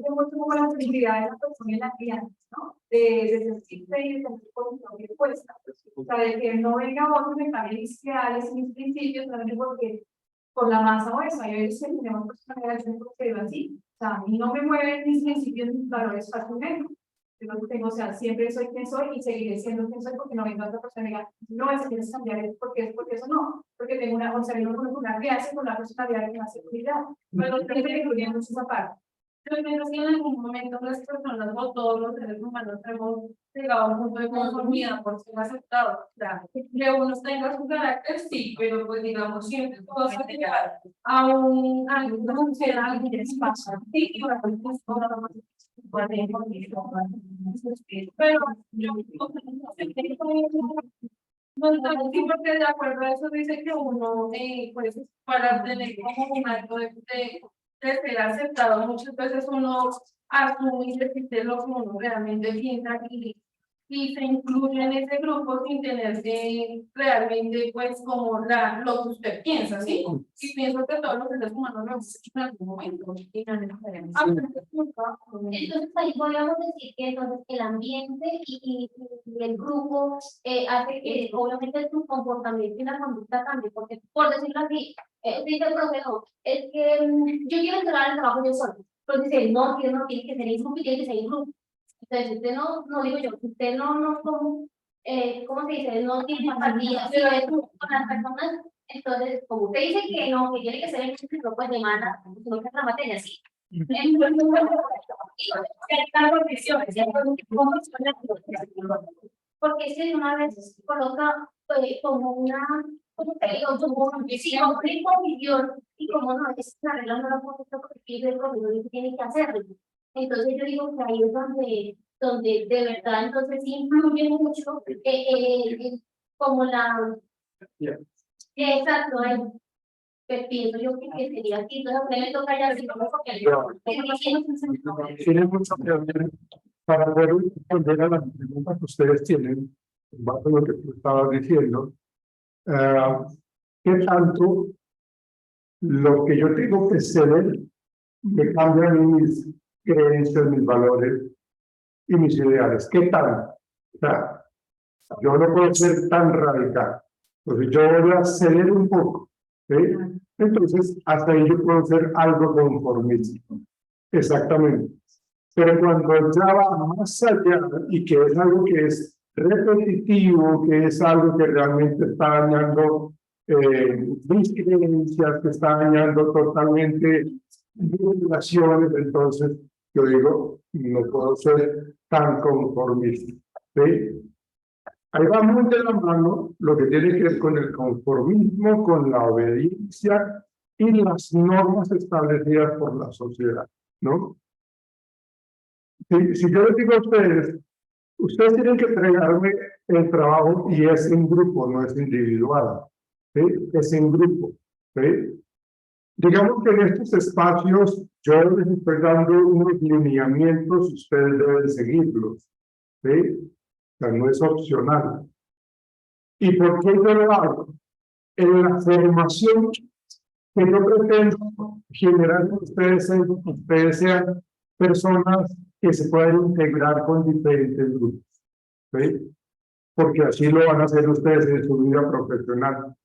Mucho como la felicidad de la persona en la crianza, ¿no? De sentirse y de sentir con lo que cuesta. O sea, de que no venga otro me cambie mis ideales, mis principios, solamente porque por la masa o eso, hay veces que tenemos personalidades que digo así, o sea, a mí no me mueven mis principios, mis valores fácilmente. Yo no tengo, o sea, siempre soy quien soy y seguiré siendo quien soy porque no venga otra persona y diga, no, es que tienes que cambiar, porque eso no, porque tengo una, o sea, yo no conozco una crianza con la personalidad que me hace seguridad, pero siempre incluyen mucho esa parte. Pero menos si en algún momento las personas o todos los seres humanos hemos llegado a un punto de conformidad por ser aceptados. O sea, que uno tenga su carácter, sí, pero pues digamos, siempre tú vas a llegar a un algo que será algo que les pasa. Sí, y bueno, pues, pero yo no estoy sí, porque de acuerdo a eso dice que uno, pues, para tener como un acto de ser aceptado, muchas veces uno asume y repite lo que uno realmente piensa y se incluye en ese grupo sin tener realmente, pues, como lo que usted piensa, ¿sí? Y pienso que todos los seres humanos lo hemos hecho en algún momento. Entonces ahí podríamos decir que entonces el ambiente y el grupo hace que obviamente tu comportamiento y la conducta cambie, porque por decirlo así, dice el profesor, es que yo quiero entregar el trabajo yo solo, pero dice, no, que no tiene que ser en grupo y tiene que ser en grupo. Entonces usted no digo yo, usted no, ¿cómo se dice? No tiene empatía, pero es con las personas, entonces como usted dice que no, que tiene que ser en grupo, pues demanda, no que es la materia, sí. Porque si una vez coloca como una, como te digo, como una imposición y como no, es una regla no la puedo corregir el profesor tiene que hacerlo. Entonces yo digo que ahí es donde de verdad entonces influye mucho como la exacto, que pienso yo que sería así, entonces me toca ya decir porque Tiene mucho que ver para poder responder a las preguntas que ustedes tienen, en base a lo que tú estabas diciendo, ¿qué tanto lo que yo tengo que ceder me cambia mis creencias, mis valores y mis ideales? ¿Qué tal? O sea, yo no puedo ser tan radical. Entonces yo voy a ceder un poco. ¿Sí? Entonces, hasta ahí yo puedo ser algo conformista. Exactamente. Pero cuando ya va más allá y que es algo que es repetitivo, que es algo que realmente está dañando mis creencias, que está dañando totalmente mis relaciones, entonces yo digo, no puedo ser tan conformista. ¿Sí? Ahí va muy de la mano lo que tiene que ver con el conformismo, con la obediencia y las normas establecidas por la sociedad, ¿no? Si yo les digo a ustedes, ustedes tienen que entregarme el trabajo y es en grupo, no es individual, ¿sí? Es en grupo, ¿sí? Digamos que en estos espacios yo les estoy dando unos lineamientos, ustedes deben seguirlos, ¿sí? O sea, no es opcional. ¿Y por qué yo lo hago? En la formación que yo pretendo generar con ustedes, que ustedes sean personas que se pueden integrar con diferentes grupos, ¿sí? Porque así lo van a hacer ustedes en su vida profesional.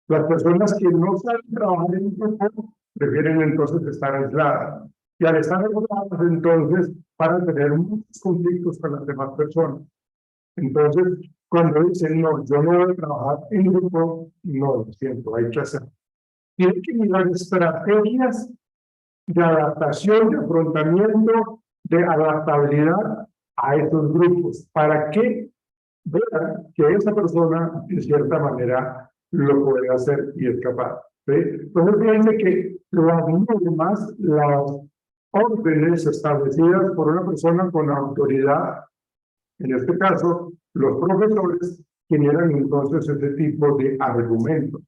Las personas que no saben trabajar en un grupo prefieren entonces estar aisladas. Y al estar aisladas, entonces, van a tener muchos conflictos con las demás personas. Entonces, cuando dicen, no, yo no voy a trabajar en grupo, no, lo siento, hay que hacerlo. Tienen que mirar estrategias de adaptación, de afrontamiento, de adaptabilidad a estos grupos, para que vean que esa persona, de cierta manera, lo puede hacer y es capaz. ¿Sí? Entonces, fíjense que las normas, las órdenes establecidas por una persona con autoridad, en este caso, los profesores, generan entonces ese tipo de argumentos.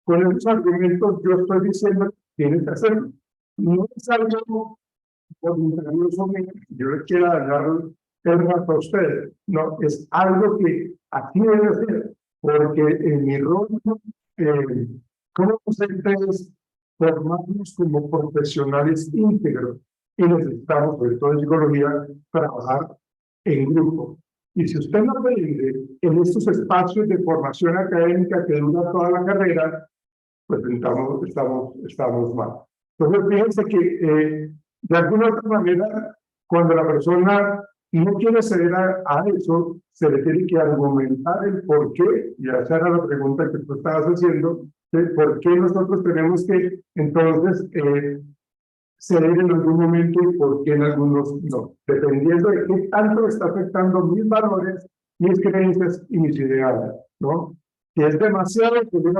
Con esos argumentos yo estoy diciendo, tienes que hacerlo. No es algo voluntarioso que yo le quiera dar el rato a ustedes. No, es algo que aquí debe hacer, porque en mi rol como docente es formarnos como profesionales íntegros y necesitamos, sobre todo en psicología, trabajar en grupo. Y si usted no aprende en estos espacios de formación académica que dura toda la carrera, pues estamos mal. Entonces, fíjense que de alguna otra manera, cuando la persona no quiere ceder a eso, se le tiene que argumentar el por qué, y esa era la pregunta que tú estabas haciendo, de por qué nosotros tenemos que entonces ceder en algún momento y por qué en algunos no, dependiendo de qué tanto está afectando mis valores, mis creencias y mis ideales, ¿no? Si es demasiado, pues no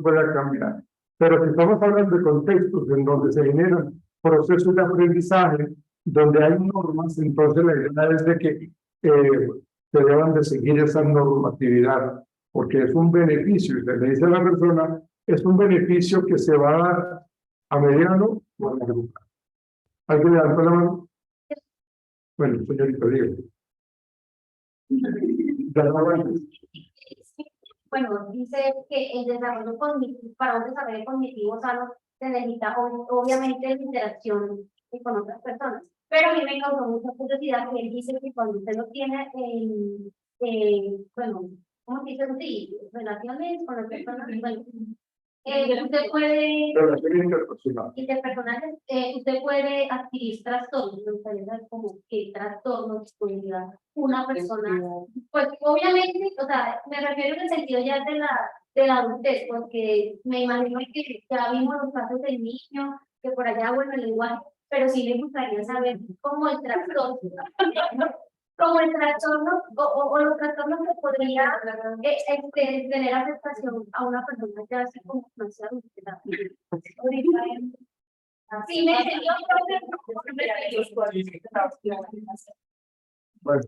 voy a cambiar. Pero si estamos hablando de contextos en donde se generan procesos de aprendizaje, donde hay normas, entonces la idea es de que se deban de seguir esa normatividad, porque es un beneficio, y se le dice a la persona, es un beneficio que se va a dar a mediano o a largo plazo. ¿Alguien levantó la mano? Bueno, señorita, dígame. Bueno, dice que el desarrollo cognitivo, para un desarrollo cognitivo sano, se necesita obviamente la interacción con otras personas. Pero a mí me causó mucha curiosidad que él dice que cuando usted no tiene, bueno, ¿cómo se dice? Sí, relaciones con las personas, bueno, usted puede, interpersonales, usted puede adquirir trastornos. Me gustaría saber cómo qué trastornos puede dar una persona. Pues obviamente, o sea, me refiero en el sentido ya de la adultez, porque me imagino que ya vimos los casos del niño, que por allá, bueno, el lenguaje, pero sí me gustaría saber cómo el trastorno, como el trastorno o los trastornos que podría tener afectación a una persona ya así como no sea adulta. Sí, me entendió. Bueno,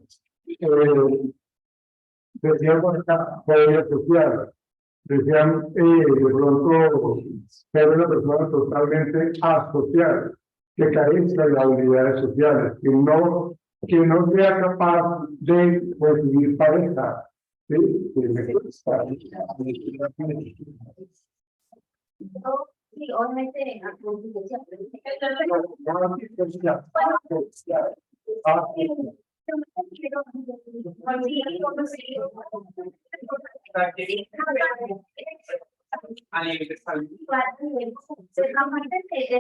decían fobia social, decían de pronto ser una persona totalmente asocial, que carece de habilidades sociales, que no que no sea capaz de recibir pareja. ¿Sí? Que me cuesta. Sí, obviamente, a conciencia, de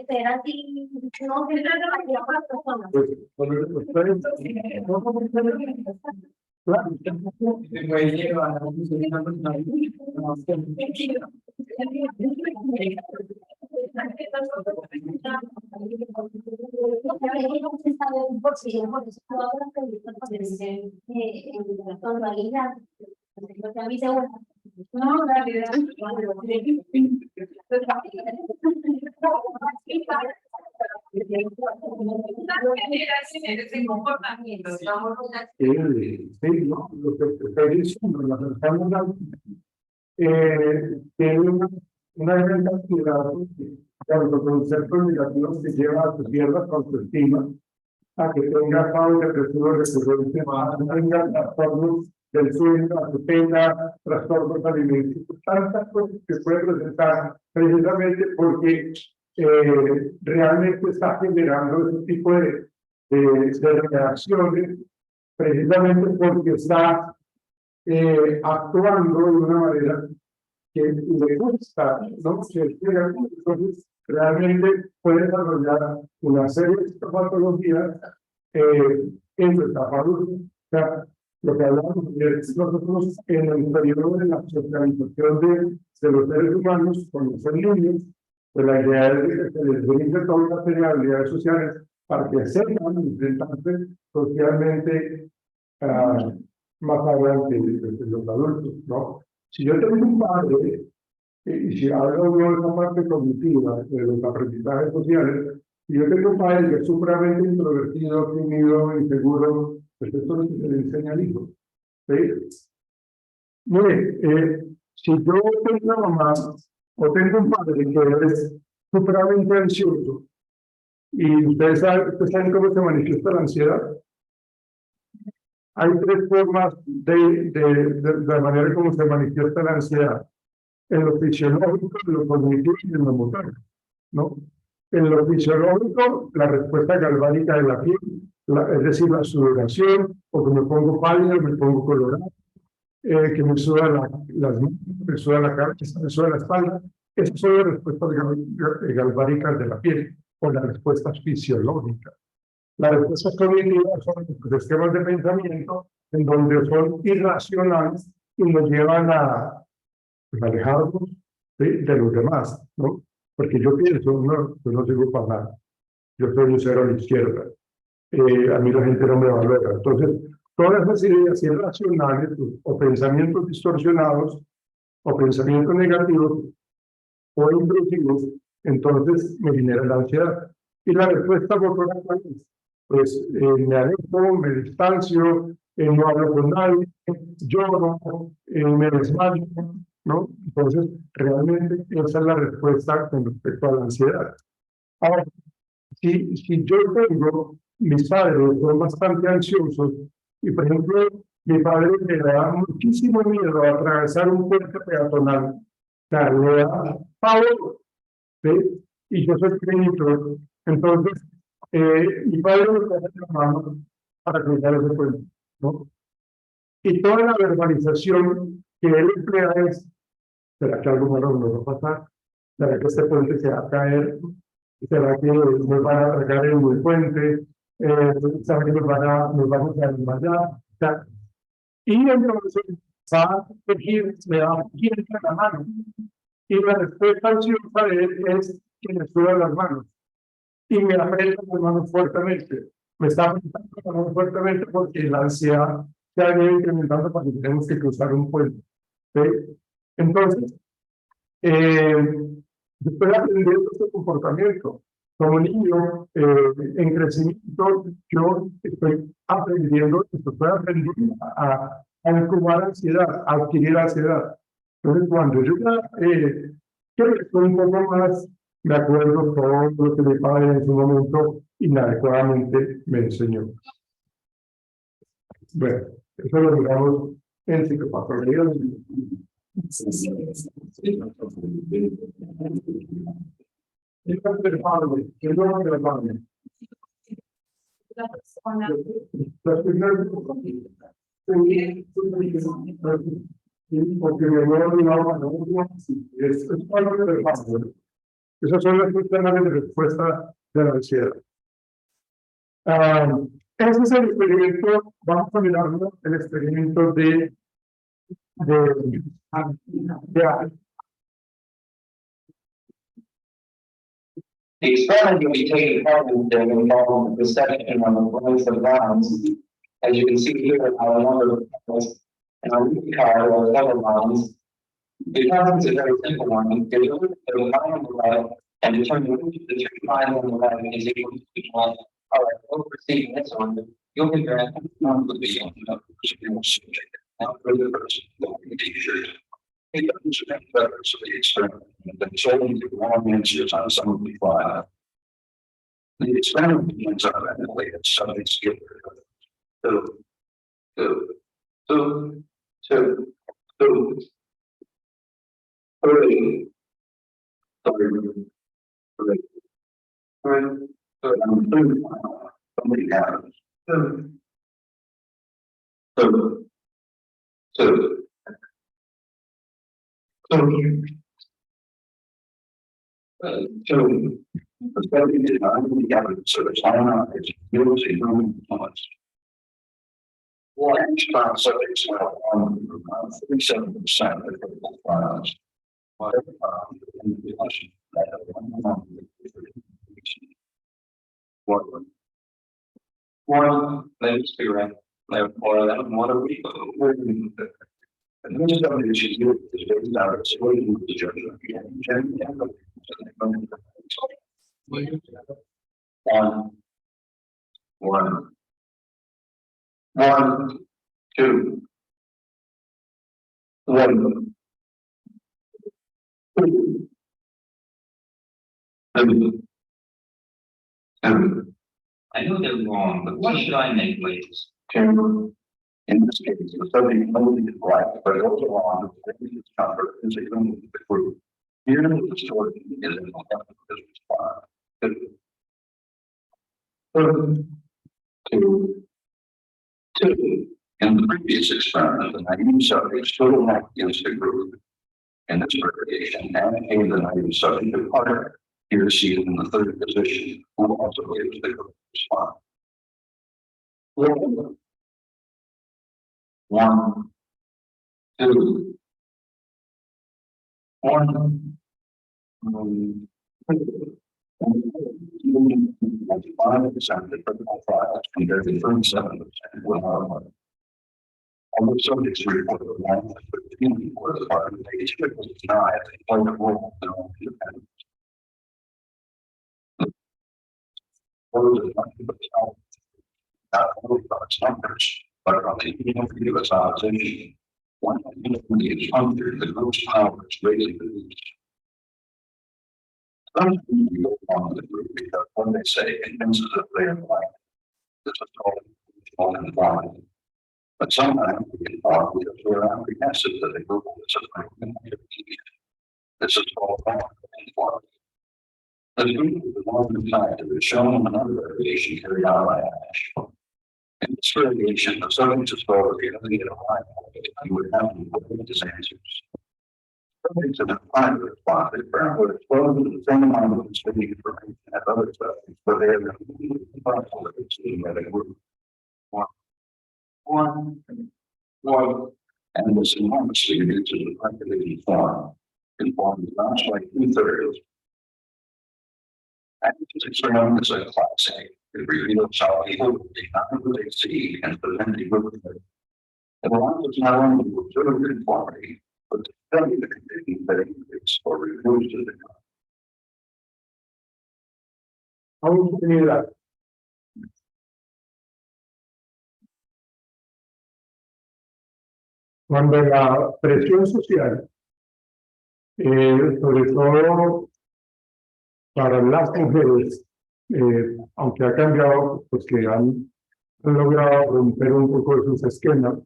ser así, no siempre es la mayoría para las personas. Se puede llevar a una persona. No, en realidad. Ese comportamiento, estamos Sí, no, lo que estoy diciendo, las personas tienen una gran cantidad de autoconceptos negativos que lleva a su cierta autoestima, a que tenga paro depresivo recurrente, a que tenga trastornos del sueño, a que tenga trastornos alimenticios, tantas cosas que puede presentar precisamente porque realmente está generando ese tipo de reacciones, precisamente porque está actuando de una manera que le gusta, ¿no? Entonces, realmente puede desarrollar una serie de patologías en su etapa adulta. O sea, lo que hablamos es nosotros en el periodo de la socialización de los seres humanos, cuando son niños, pues la idea es que se les brinde todas las habilidades sociales para que sepan enfrentarse socialmente más adelante de los adultos, ¿no? Si yo tengo un padre, y si hablo de una parte cognitiva, de los aprendizajes sociales, si yo tengo un padre que es supremamente introvertido, tímido, inseguro, pues esto es lo que se le enseña al hijo. ¿Sí? Mire, si yo tengo una mamá o tengo un padre que es supremamente ansioso, y ustedes saben cómo se manifiesta la ansiedad. Hay tres formas de la manera como se manifiesta la ansiedad. En lo fisiológico, en lo cognitivo y en lo motor, ¿no? En lo fisiológico, la respuesta galvánica de la piel, es decir, la sudoración, o que me pongo pálido, me pongo colorado, que me suda las manos, me suda la cabeza, me suda la espalda. Esas son las respuestas galvánicas de la piel, o las respuestas fisiológicas. Las respuestas cognitivas son los esquemas de pensamiento en donde son irracionales y nos llevan a alejarnos de los demás, ¿no? Porque yo pienso, no, yo no sirvo para nada. Yo soy un cero a la izquierda. A mí la gente no me valora. Entonces, todas esas ideas irracionales o pensamientos distorsionados o pensamientos negativos o intrusivos, entonces me genera la ansiedad. Y la respuesta motora es, pues me alejo, me distancio, no hablo con nadie, lloro, me desmayo, ¿no? Entonces, realmente esa es la respuesta con respecto a la ansiedad. Ahora, si yo tengo, mis padres son bastante ansiosos, y por ejemplo, mi padre le da muchísimo miedo a atravesar un puente peatonal, o sea, le da pavor, ¿sí? Y yo soy pequeñito, entonces, mi padre me coge la mano para cruzar ese puente, ¿no? Y toda la verbalización que él emplea es: ¿será que algo malo nos va a pasar? ¿Será que este puente se va a caer? ¿Será que nos van a atacar en el puente? ¿Será que nos van a caer más allá? O sea, y entonces va a elegir, me va a quitar la mano. Y la respuesta ansiosa de él es que me suba las manos. Y me aprieta las manos fuertemente. Me está apretando las manos fuertemente porque la ansiedad se ha ido incrementando cuando tenemos que cruzar un puente. ¿Sí? Entonces, yo estoy aprendiendo este comportamiento. Como niño, en crecimiento, yo estoy aprendiendo a incubar ansiedad, a adquirir ansiedad. Entonces, cuando yo ya crezco un poco más, me acuerdo todo lo que mi padre en su momento inadecuadamente me enseñó. Bueno, eso lo miramos en psicopatología. La persona Porque me muero es parte del paso. Esas son las canales de respuesta de la ansiedad. Ese es el experimento, vamos a mirarlo, el experimento de The experiment will be taking part in the involved perception on the place of lines. As you can see here, our number of lines, and on the card are several lines. The concept is a very simple one. They look at the line on the right and determine which of the two lines on the right is equal to each one. All right, we'll proceed this one. You'll figure out one of the subject. Now for the person, t-shirt. It doesn't make better, so the experiment, and showing the wrong answers on some of the file. The experiment begins automatically, and subjects get two, 3, somebody has 2, 2, especially the evidence service. I don't know, it's usually much. One trial subjects have 37% of critical trials. Whatever in the election that have one, let's figure out, or that one of we. And this is something that she's doing is based on its way to the judgment. One, 2, 1, 2, 2. I know they're wrong, but what should I make latest? In this case, the subject only is right, but it also wrong. Its comfort is even with the group. Here, the story is in the response. 2, 2. In the previous experiment, the naive subject stood alone against the group. In this variation, and came the naive subject apart. Here, seated in the third position, who also gives the group response. 1, 2, 1. 5% of the critical trials compared to 37% without. Although subjects reported the 15 was part of the age was denied a point of role in all independence. What was it not only about its numbers, but on the view of its opposition? One is under the group's powers greatly reduced. Some people on the group because when they say convinces that they are right, this is all conformity. But sometimes we can talk because we're apprehensive that the group is a this is called conformity. The group is one type that is shown in another variation carried out by Ash. In this variation, the subject is told that he doesn't get a line, he would have to put his answers. Subjects in a prime response, they would explode to the same amount of study information as other subjects, but they have the possibility of seeing that a group. 1, and this enormously reduces the calculated form. Conform is not like 2/3. And this experiment is a classic. It reveals how people not what they see and present the group. It allows us not only to observe conformity, but to study the conditions that increase or reduce the decline. Vamos a tener cuando la presión social, sobre todo para las mujeres, aunque ha cambiado, pues que han han logrado romper un poco esos esquemas.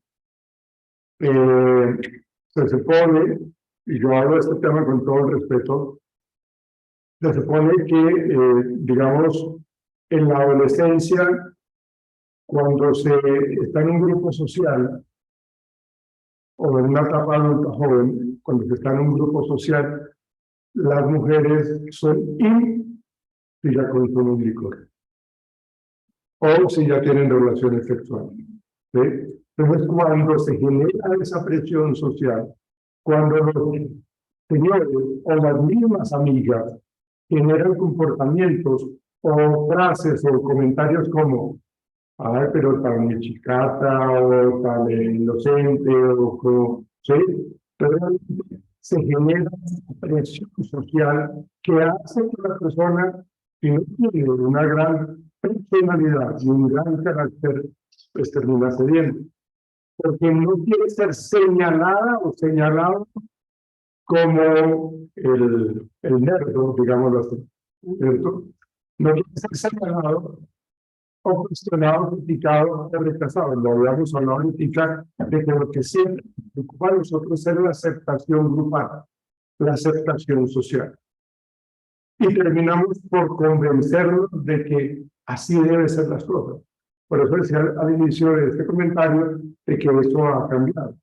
Se supone, y yo hablo de este tema con todo el respeto, se supone que, digamos, en la adolescencia, cuando se está en un grupo social, o en una etapa adulta joven, cuando se está en un grupo social, las mujeres son si ya consumen licor o si ya tienen relaciones sexuales. ¿Sí? Entonces, cuando se genera esa presión social, cuando los señores o las mismas amigas generan comportamientos o frases o comentarios como, ay, pero tan chicata o tan inocente o como, ¿sí? Pero se genera una presión social que hace que la persona, si no tiene una gran personalidad y un gran carácter, pues termina cediendo. Porque no quiere ser señalada o señalado como el nerdo, digámoslo así, ¿cierto? No quiere ser señalado o cuestionado, criticado o rechazado. Lo habíamos hablado ahorita de que lo que siempre preocupa a nosotros es la aceptación grupal, la aceptación social. Y terminamos por convencernos de que así deben ser las cosas. Por eso decía al inicio de este comentario de que eso ha cambiado,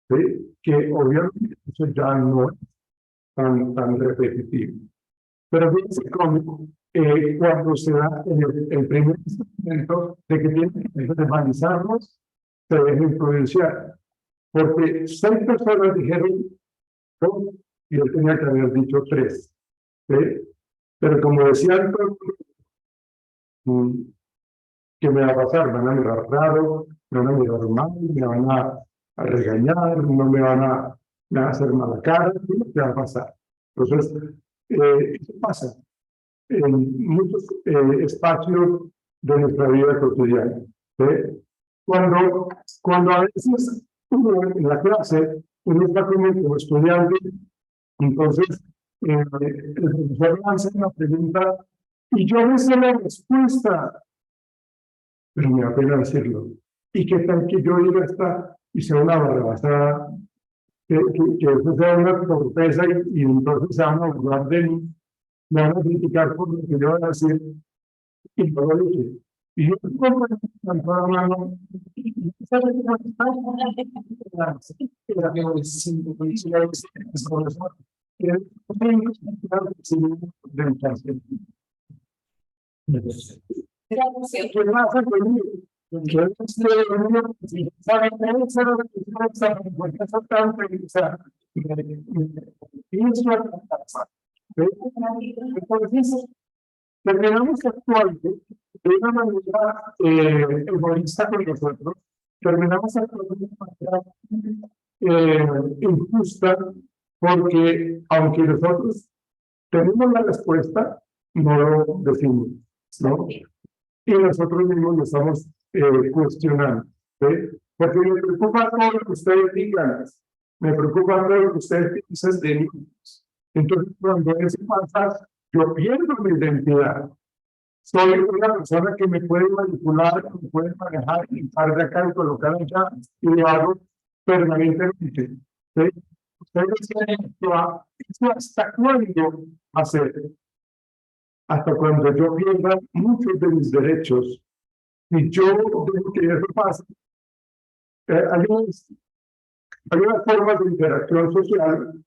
¿sí? Que obviamente eso ya no es tan repetitivo. Pero fíjense cómo cuando se da el primer momento de que tienen que desvanizarnos, se deja influenciar. Porque 6 personas dijeron 2 y él tenía que haber dicho 3. ¿Sí? Pero como decía el ¿qué me va a pasar? ¿Van a mirar raro? ¿Me van a mirar mal? ¿Me van a regañar? ¿No me van a hacer mala cara? ¿Qué va a pasar? Entonces, ¿qué pasa? En muchos espacios de nuestra vida cotidiana. ¿Sí? Cuando a veces uno en la clase, uno está como estudiante, entonces el profesor lanza una pregunta y yo me sé la respuesta, pero me da pena decirlo. ¿Y qué tal que yo diga esta y sea una barrabasada? Que eso sea una torpeza y entonces se van a burlar de mí, me van a criticar por lo que yo voy a decir y no lo dije. Y yo como levantar la mano ¿qué pasa conmigo? Entonces, terminamos actuando de una manera egoísta con nosotros, terminamos actuando de una manera injusta, porque aunque nosotros tenemos la respuesta, no lo decimos, ¿no? Y nosotros mismos lo estamos cuestionando, ¿sí? Porque me preocupa todo lo que ustedes digan, me preocupa todo lo que ustedes piensan de mí. Entonces, cuando eso pasa, yo pierdo mi identidad. Soy una persona que me puede manipular, que me puede manejar, quitar de acá y colocar allá, y lo hago permanentemente. ¿Sí? Ustedes tienen eso hasta cuándo hacer. Hasta cuando yo pierda muchos de mis derechos y yo dejo que eso pase. Hay unas formas de interacción social,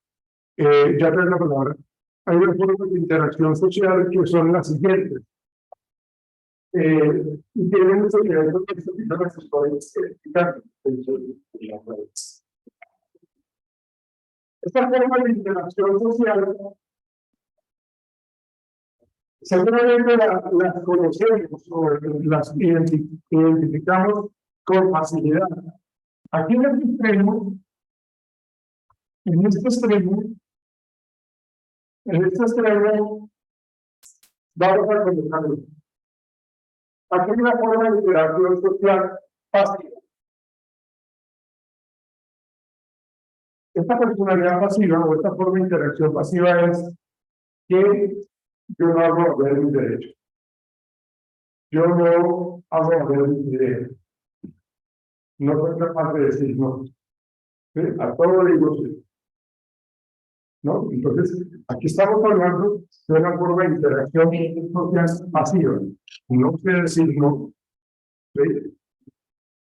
ya tengo la palabra, hay unas formas de interacción social que son las siguientes. Y tienen mucho que ver con esto que no les estoy explicando. Esta forma de interacción social seguramente las conocemos o las identificamos con facilidad. Aquí en este extremo, vamos a colocarlo. Aquí hay una forma de interacción social pasiva. Esta personalidad pasiva o esta forma de interacción pasiva es que yo no hago valer mis derechos. yo no hago valer mi idea. No soy capaz de decir no. ¿Sí? A todo digo sí. ¿No? Entonces, aquí estamos hablando de una forma de interacción social pasiva. No quiere decir no. ¿Sí?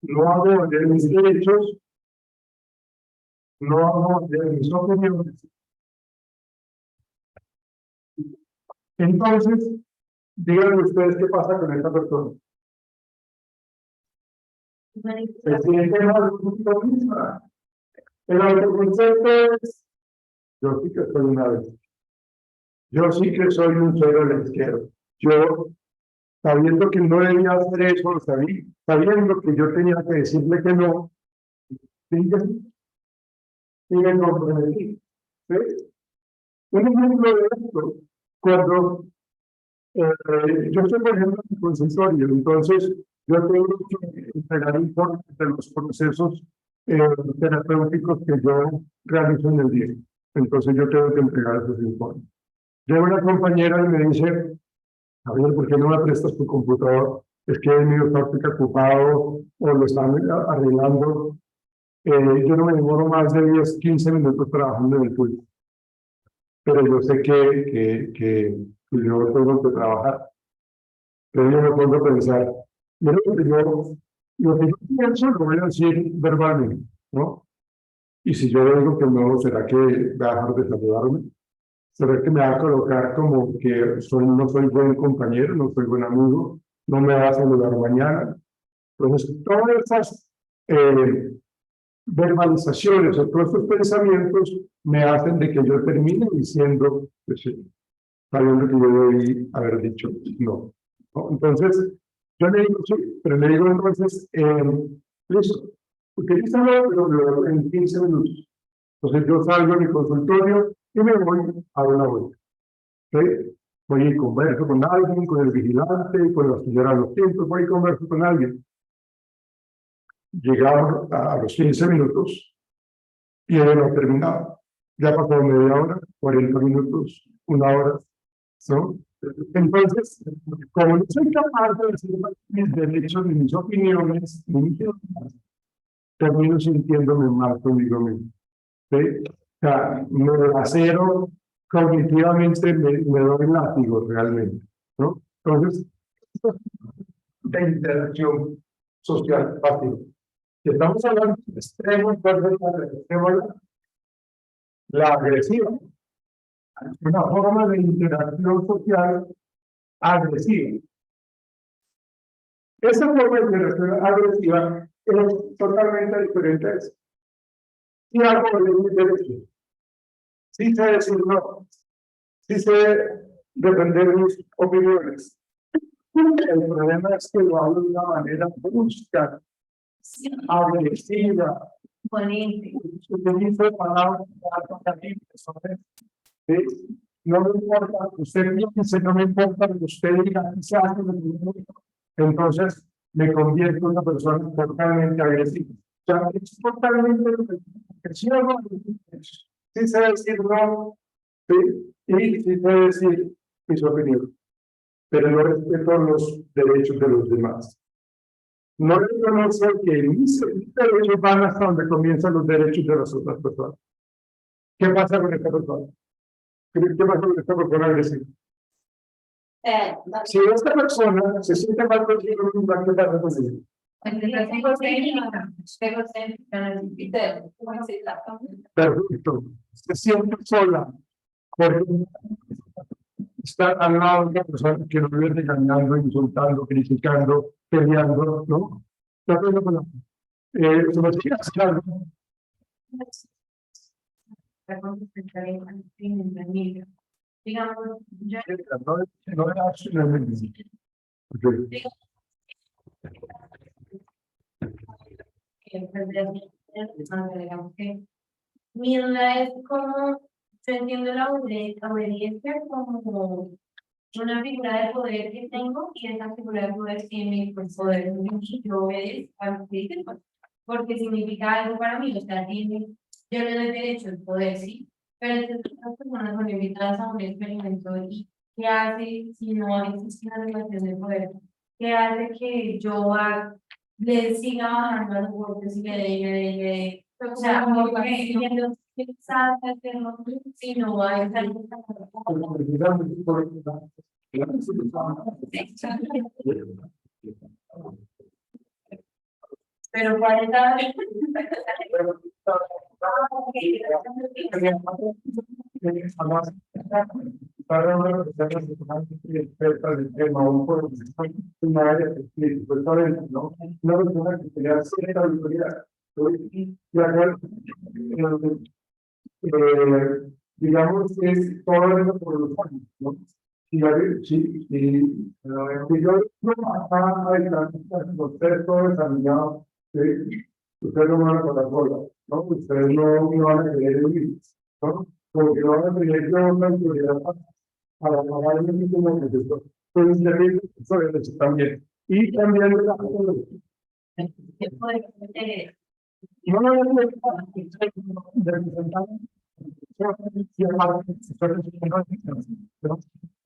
No hago valer mis derechos, no hago valer mis opiniones. Entonces, díganme ustedes qué pasa con esta persona. Se siente mal consigo misma. El autoconcepto es: yo sí que soy una vez. Yo sí que soy un cero a la izquierda. Yo, sabiendo que no debía hacer eso, sabiendo que yo tenía que decirle que no, y me comprometí. ¿Sí? Un ejemplo de esto, cuando yo estoy, por ejemplo, en el consultorio, entonces yo tengo que entregar informes de los procesos terapéuticos que yo realizo en el día. Entonces yo tengo que entregar esos informes. Llega una compañera y me dice: Javier, ¿por qué no me prestas tu computador? Es que mi está ocupado o lo están arreglando. Yo no me demoro más de 10, 15 minutos trabajando en el público. Pero yo sé que yo tengo que trabajar. Pero yo me pongo a pensar, mira, lo que yo pienso lo voy a decir verbalmente, ¿no? Y si yo le digo que no, ¿será que va a dejar de saludarme? ¿Será que me va a colocar como que no soy buen compañero, no soy buen amigo, no me va a saludar mañana? Entonces, todas esas verbalizaciones o todos estos pensamientos me hacen de que yo termine diciendo, pues, sabiendo que yo debí haber dicho no, ¿no? Entonces, yo le digo sí, pero le digo entonces, listo, utilízalo en 15 minutos. Entonces yo salgo de mi consultorio y me voy a una vuelta. ¿Sí? Voy y converso con alguien, con el vigilante, con la señora de los tiempos, voy y converso con alguien. Llegamos a los 15 minutos y él no ha terminado. Ya pasó media hora, 40 minutos, una hora, ¿no? Entonces, como no soy capaz de decir mis derechos, ni mis opiniones, ni mis ideas, termino sintiéndome mal conmigo mismo. ¿Sí? O sea, me lacero cognitivamente, me doy látigo realmente, ¿no? Entonces, de interacción social fácil. Si estamos hablando de extremos, la agresiva, una forma de interacción social agresiva. Esa forma de interacción agresiva es totalmente diferente a eso. Si algo de mis derechos, sí sé decir no, sí sé defender mis opiniones. El problema es que lo hago de una manera brusca, agresiva, utilizo palabras de alto calibre, ¿sí? No me importa lo que usted piense, no me importa lo que usted diga, quizás, entonces me convierto en una persona totalmente agresiva. O sea, es totalmente agresivo. Sí sé decir no, ¿sí? Y sí sé decir mis opiniones, pero no respeto los derechos de los demás. No reconozco que mis derechos van hasta donde comienzan los derechos de las otras personas. ¿Qué pasa con esta persona? ¿Qué pasa con esta persona agresiva? Si esta persona se siente mal consigo misma, ¿qué pasa con ella? Perfecto. Se siente sola porque está al lado de una persona que lo vive regañando, insultando, criticando, peleando, ¿no? Se me sigue haciendo. Digamos, yo No era absolutamente. Okay. digamos que mi duda es cómo yo entiendo la obediencia como una figura de poder que tengo y esa figura de poder tiene el poder y yo obedezco a lo que dice, porque significa algo para mí, o sea, yo le doy derecho al poder, sí, pero entonces las personas son invitadas a un experimento y ¿qué hace si no existe una relación de poder? que hace que yo le siga bajando a los golpes y le dé. O sea, como que no si no va a estar. Pero 40 Para una persona experta del tema, un una área ¿no? Una persona que tenga cierta autoridad, la cual, digamos que es todo eso por los años, ¿no? Si yo no acá los tres todos desarrollados, ustedes no van a pasar sola, ¿no? Ustedes no van a querer vivir, ¿no? Porque no van a tener una autoridad para pagar el mínimo necesario. Pues sobre eso también. Y también la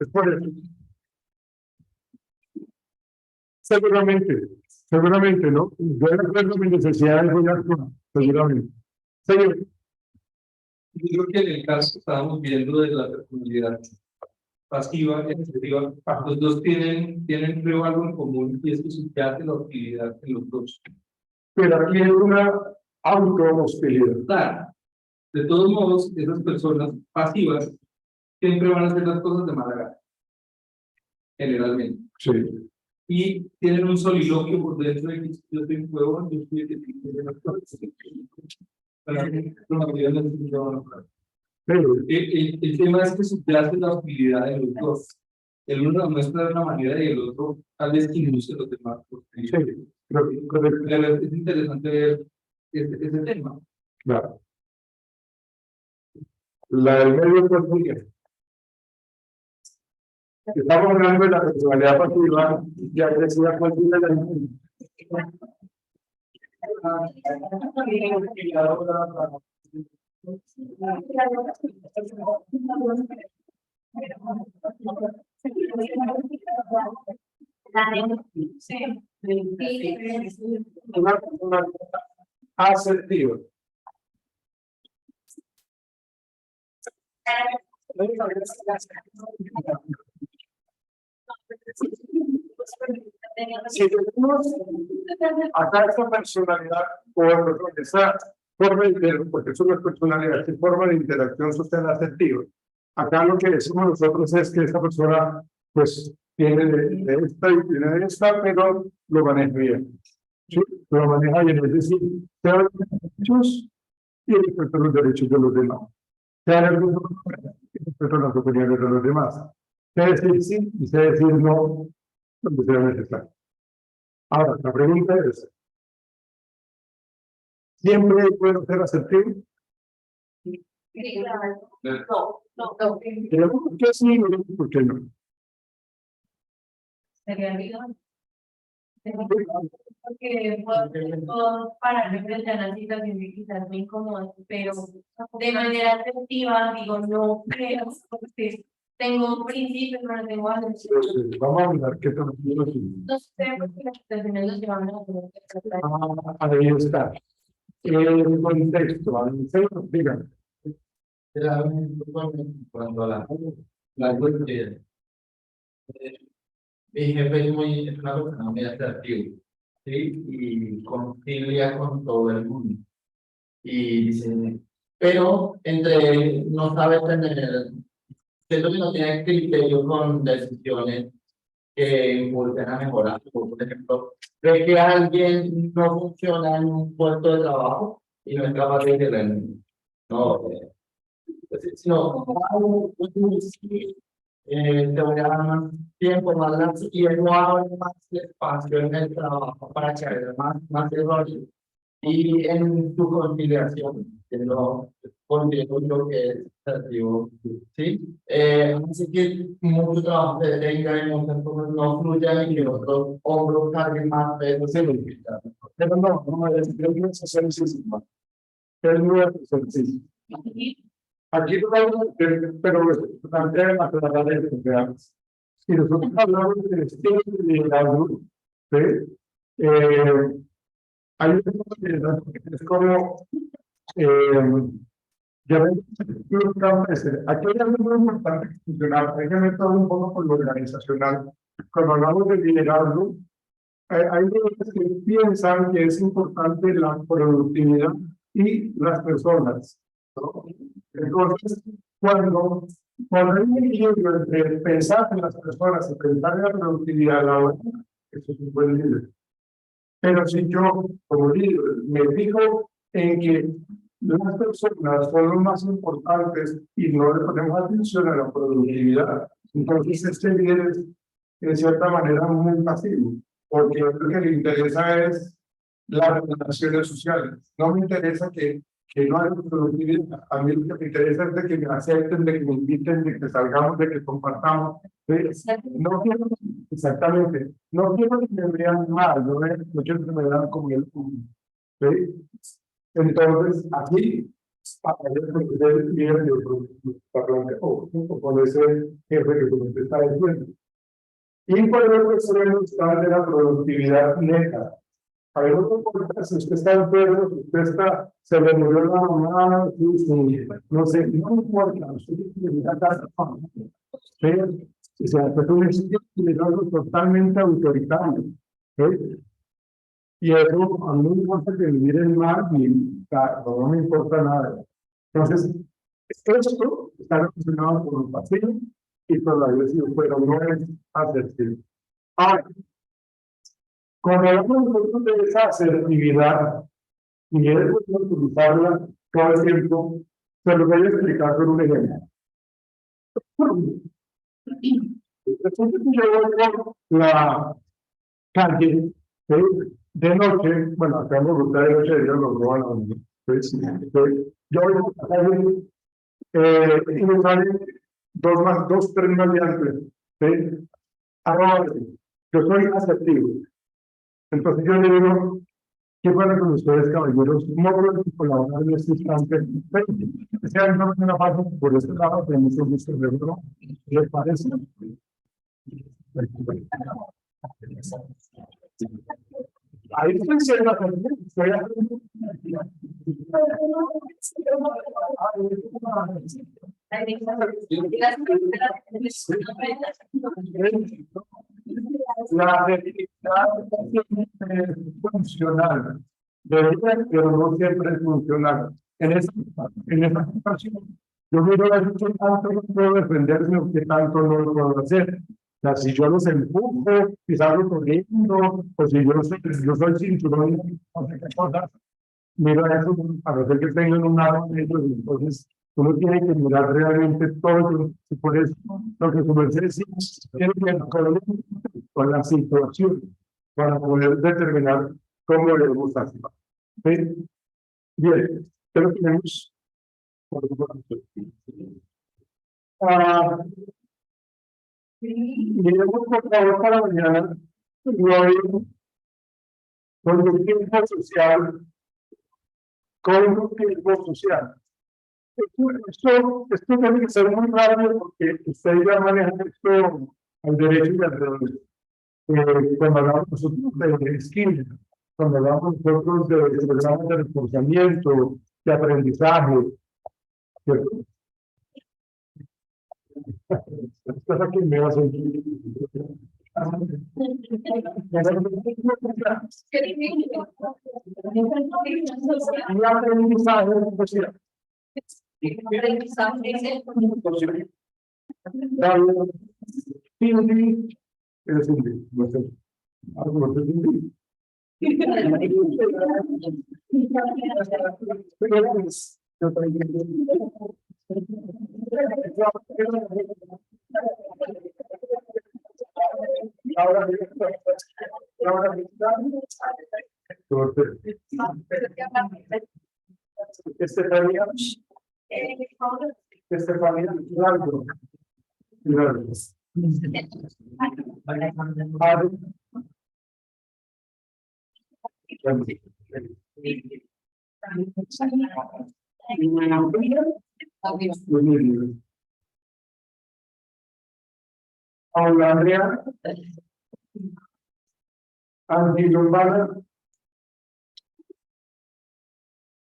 es por eso. Seguramente, ¿no? Yo recuerdo mi necesidad de volar seguramente. Señor. Yo creo que en el caso que estábamos viendo de la personalidad pasiva y activa, los dos tienen creo algo en común y es que subyace la hostilidad en los dos. Pero aquí hay una auto-hostilidad. Claro, de todos modos, esas personas pasivas siempre van a hacer las cosas de mala gana, generalmente. Sí. Y tienen un soliloquio por dentro de que yo soy un huevón, yo soy el que tiene que hacer las cosas. Pero El tema es que subyace la hostilidad de los dos. El uno la muestra de una manera y el otro tal vez induce a los demás. sí, correcto. Pero es interesante ver ese tema. Claro. La del medio portugués. Estamos hablando de la personalidad pasiva y agresiva continua de la una persona asertiva. Si tenemos acá esa personalidad o esa forma de, porque eso no es personalidad, es forma de interacción social asertiva. Acá lo que decimos nosotros es que esa persona pues tiene de esta y tiene de esta, pero lo maneja bien. ¿Sí? Lo maneja bien, es decir, se hablan de derechos y respeta los derechos de los demás. Se hablan de respeta las opiniones de los demás. Se decir sí y se decir no donde sea necesario. Ahora, la pregunta es, ¿siempre puedo ser asertivo? No. ¿Por qué sí y por qué no? Sería bien. Porque puedo pararme frente a una situación que quizás me incomoda, pero de manera asertiva digo no creo, porque tengo un principio, pero no tengo algo. Entonces, vamos a mirar qué tan bien aquí. No sé, porque las situaciones los llevan a Ahí está. El contexto, díganme. Cuando la mi jefe es una persona muy asertiva, ¿sí? Y concilia con todo el mundo. Y dice, pero no sabe siento que no tiene criterio con decisiones que impulsen a mejorar. Por ejemplo, ve que alguien no funciona en un puesto de trabajo y no es capaz de decirle, no, sino, te voy a dar más tiempo, más lazo, y él no abre más espacio en el trabajo para que haya más errores. Y en tu conciliación, que no contigo lo que es asertivo, ¿sí? Así que mucho trabajo se detenga y muchas cosas no fluyan y que otros hombros carguen más peso. Pero no, es sencillo. Es muy sencillo. Aquí pero plantea aclarar esto, veamos. si nosotros hablamos del estilo de liderazgo, ¿sí? Hay una cosa que es como ya ven, aquí hay algo muy importante que funciona, hay que ver todo un poco con lo organizacional. Cuando hablamos de liderazgo, hay veces que piensan que es importante la productividad y las personas, ¿no? Entonces, cuando hay un equilibrio entre pensar en las personas y pensar en la productividad a la hora, eso es un buen líder. Pero si yo, como líder, me fijo en que las personas son lo más importantes y no le ponemos atención a la productividad, entonces este líder es, de cierta manera, muy pasivo, porque lo que le interesa es las relaciones sociales. No me interesa que no haya productividad. A mí lo que me interesa es de que me acepten, de que me inviten, de que salgamos, de que compartamos. No quiero, exactamente, no quiero que me vean mal, no quiero que me vean como el ¿sí? Entonces, aquí, para el líder de o con ese jefe que tú me estás diciendo. Y por eso solemos estar de la productividad neta. A ver, no importa si usted está enfermo, si usted está, se le murió la mamá, no sé, no importa, usted tiene que ir a casa. ¿Sí? O sea, es un estilo de liderazgo totalmente autoritario. ¿Sí? Y eso a mí no me importa que vivir en mar, ni no me importa nada. Entonces, esto está relacionado con el pasivo y con la agresión, pero no es asertivo. Ahora, cuando hablamos de esa asertividad, y es bueno utilizarla todo el tiempo, se lo voy a explicar con un ejemplo. Resulta que yo voy por la calle, ¿sí? De noche, bueno, acá me gusta de noche, ellos lo roban a uno. Yo voy por la calle y me salen tres maleantes, ¿sí? Ahora, yo soy asertivo. Entonces yo le digo, ¿qué pasa con ustedes, caballeros? ¿Cómo pueden colaborar en este instante? Sea una parte por este lado, pero mucho gusto de verlo. ¿Les parece? Ahí estoy diciendo que estoy haciendo. La efectividad es funcional, pero no siempre es funcional. En esta situación, yo miro a ver qué tanto no puedo defenderme o qué tanto no lo puedo hacer. O sea, si yo los empujo, si salgo corriendo, o si yo soy cinturón, no sé qué cosa, miro a eso, a no ser que tengan un arma de ellos, entonces uno tiene que mirar realmente todo, y por eso lo que su merced sí tiene que ver con la situación para poder determinar cómo le gusta hacer. ¿Sí? Bien, pero tenemos miremos por favor para mañana conductismo social, conductismo social. Esto tiene que ser muy rápido porque usted ya maneja esto al derecho y al revés. Cuando hablamos nosotros de skills, cuando hablamos nosotros de programas de reforzamiento, de aprendizaje, ¿cierto? Estás aquí me va a sentir. Un aprendizaje social. Hindi es hindi, no sé. Algo no es hindi. Estefanía, largo. Paula Andrea, Angie Lombana,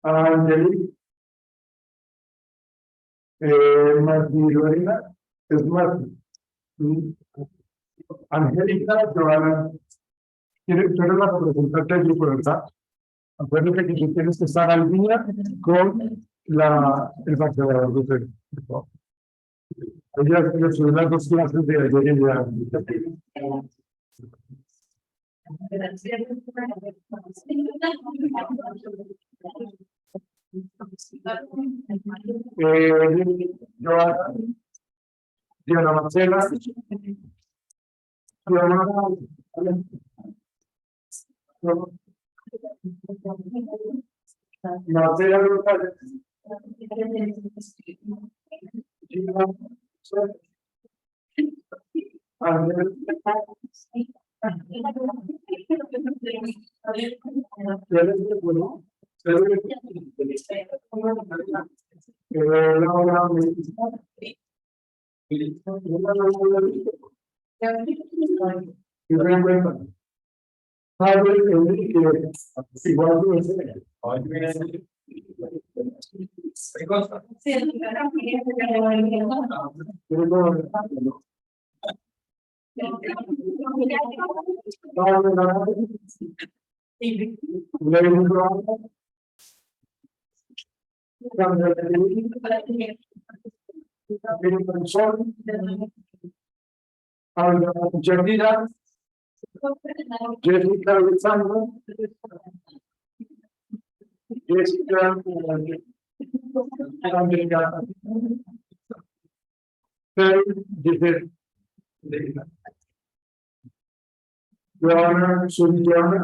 Angelique, Martí Lorena, es Martí. Angélica, Joana, tú eres la representante del grupo, ¿verdad? Acuérdate que tú tienes que estar al día con el facturador de ustedes. Ella le subió las 2 clases de ayer y ya. Joana, Diana Marcela, Marcela González, Jardina, Jessica Alexandra, Jessica Americana, Joana, Joana,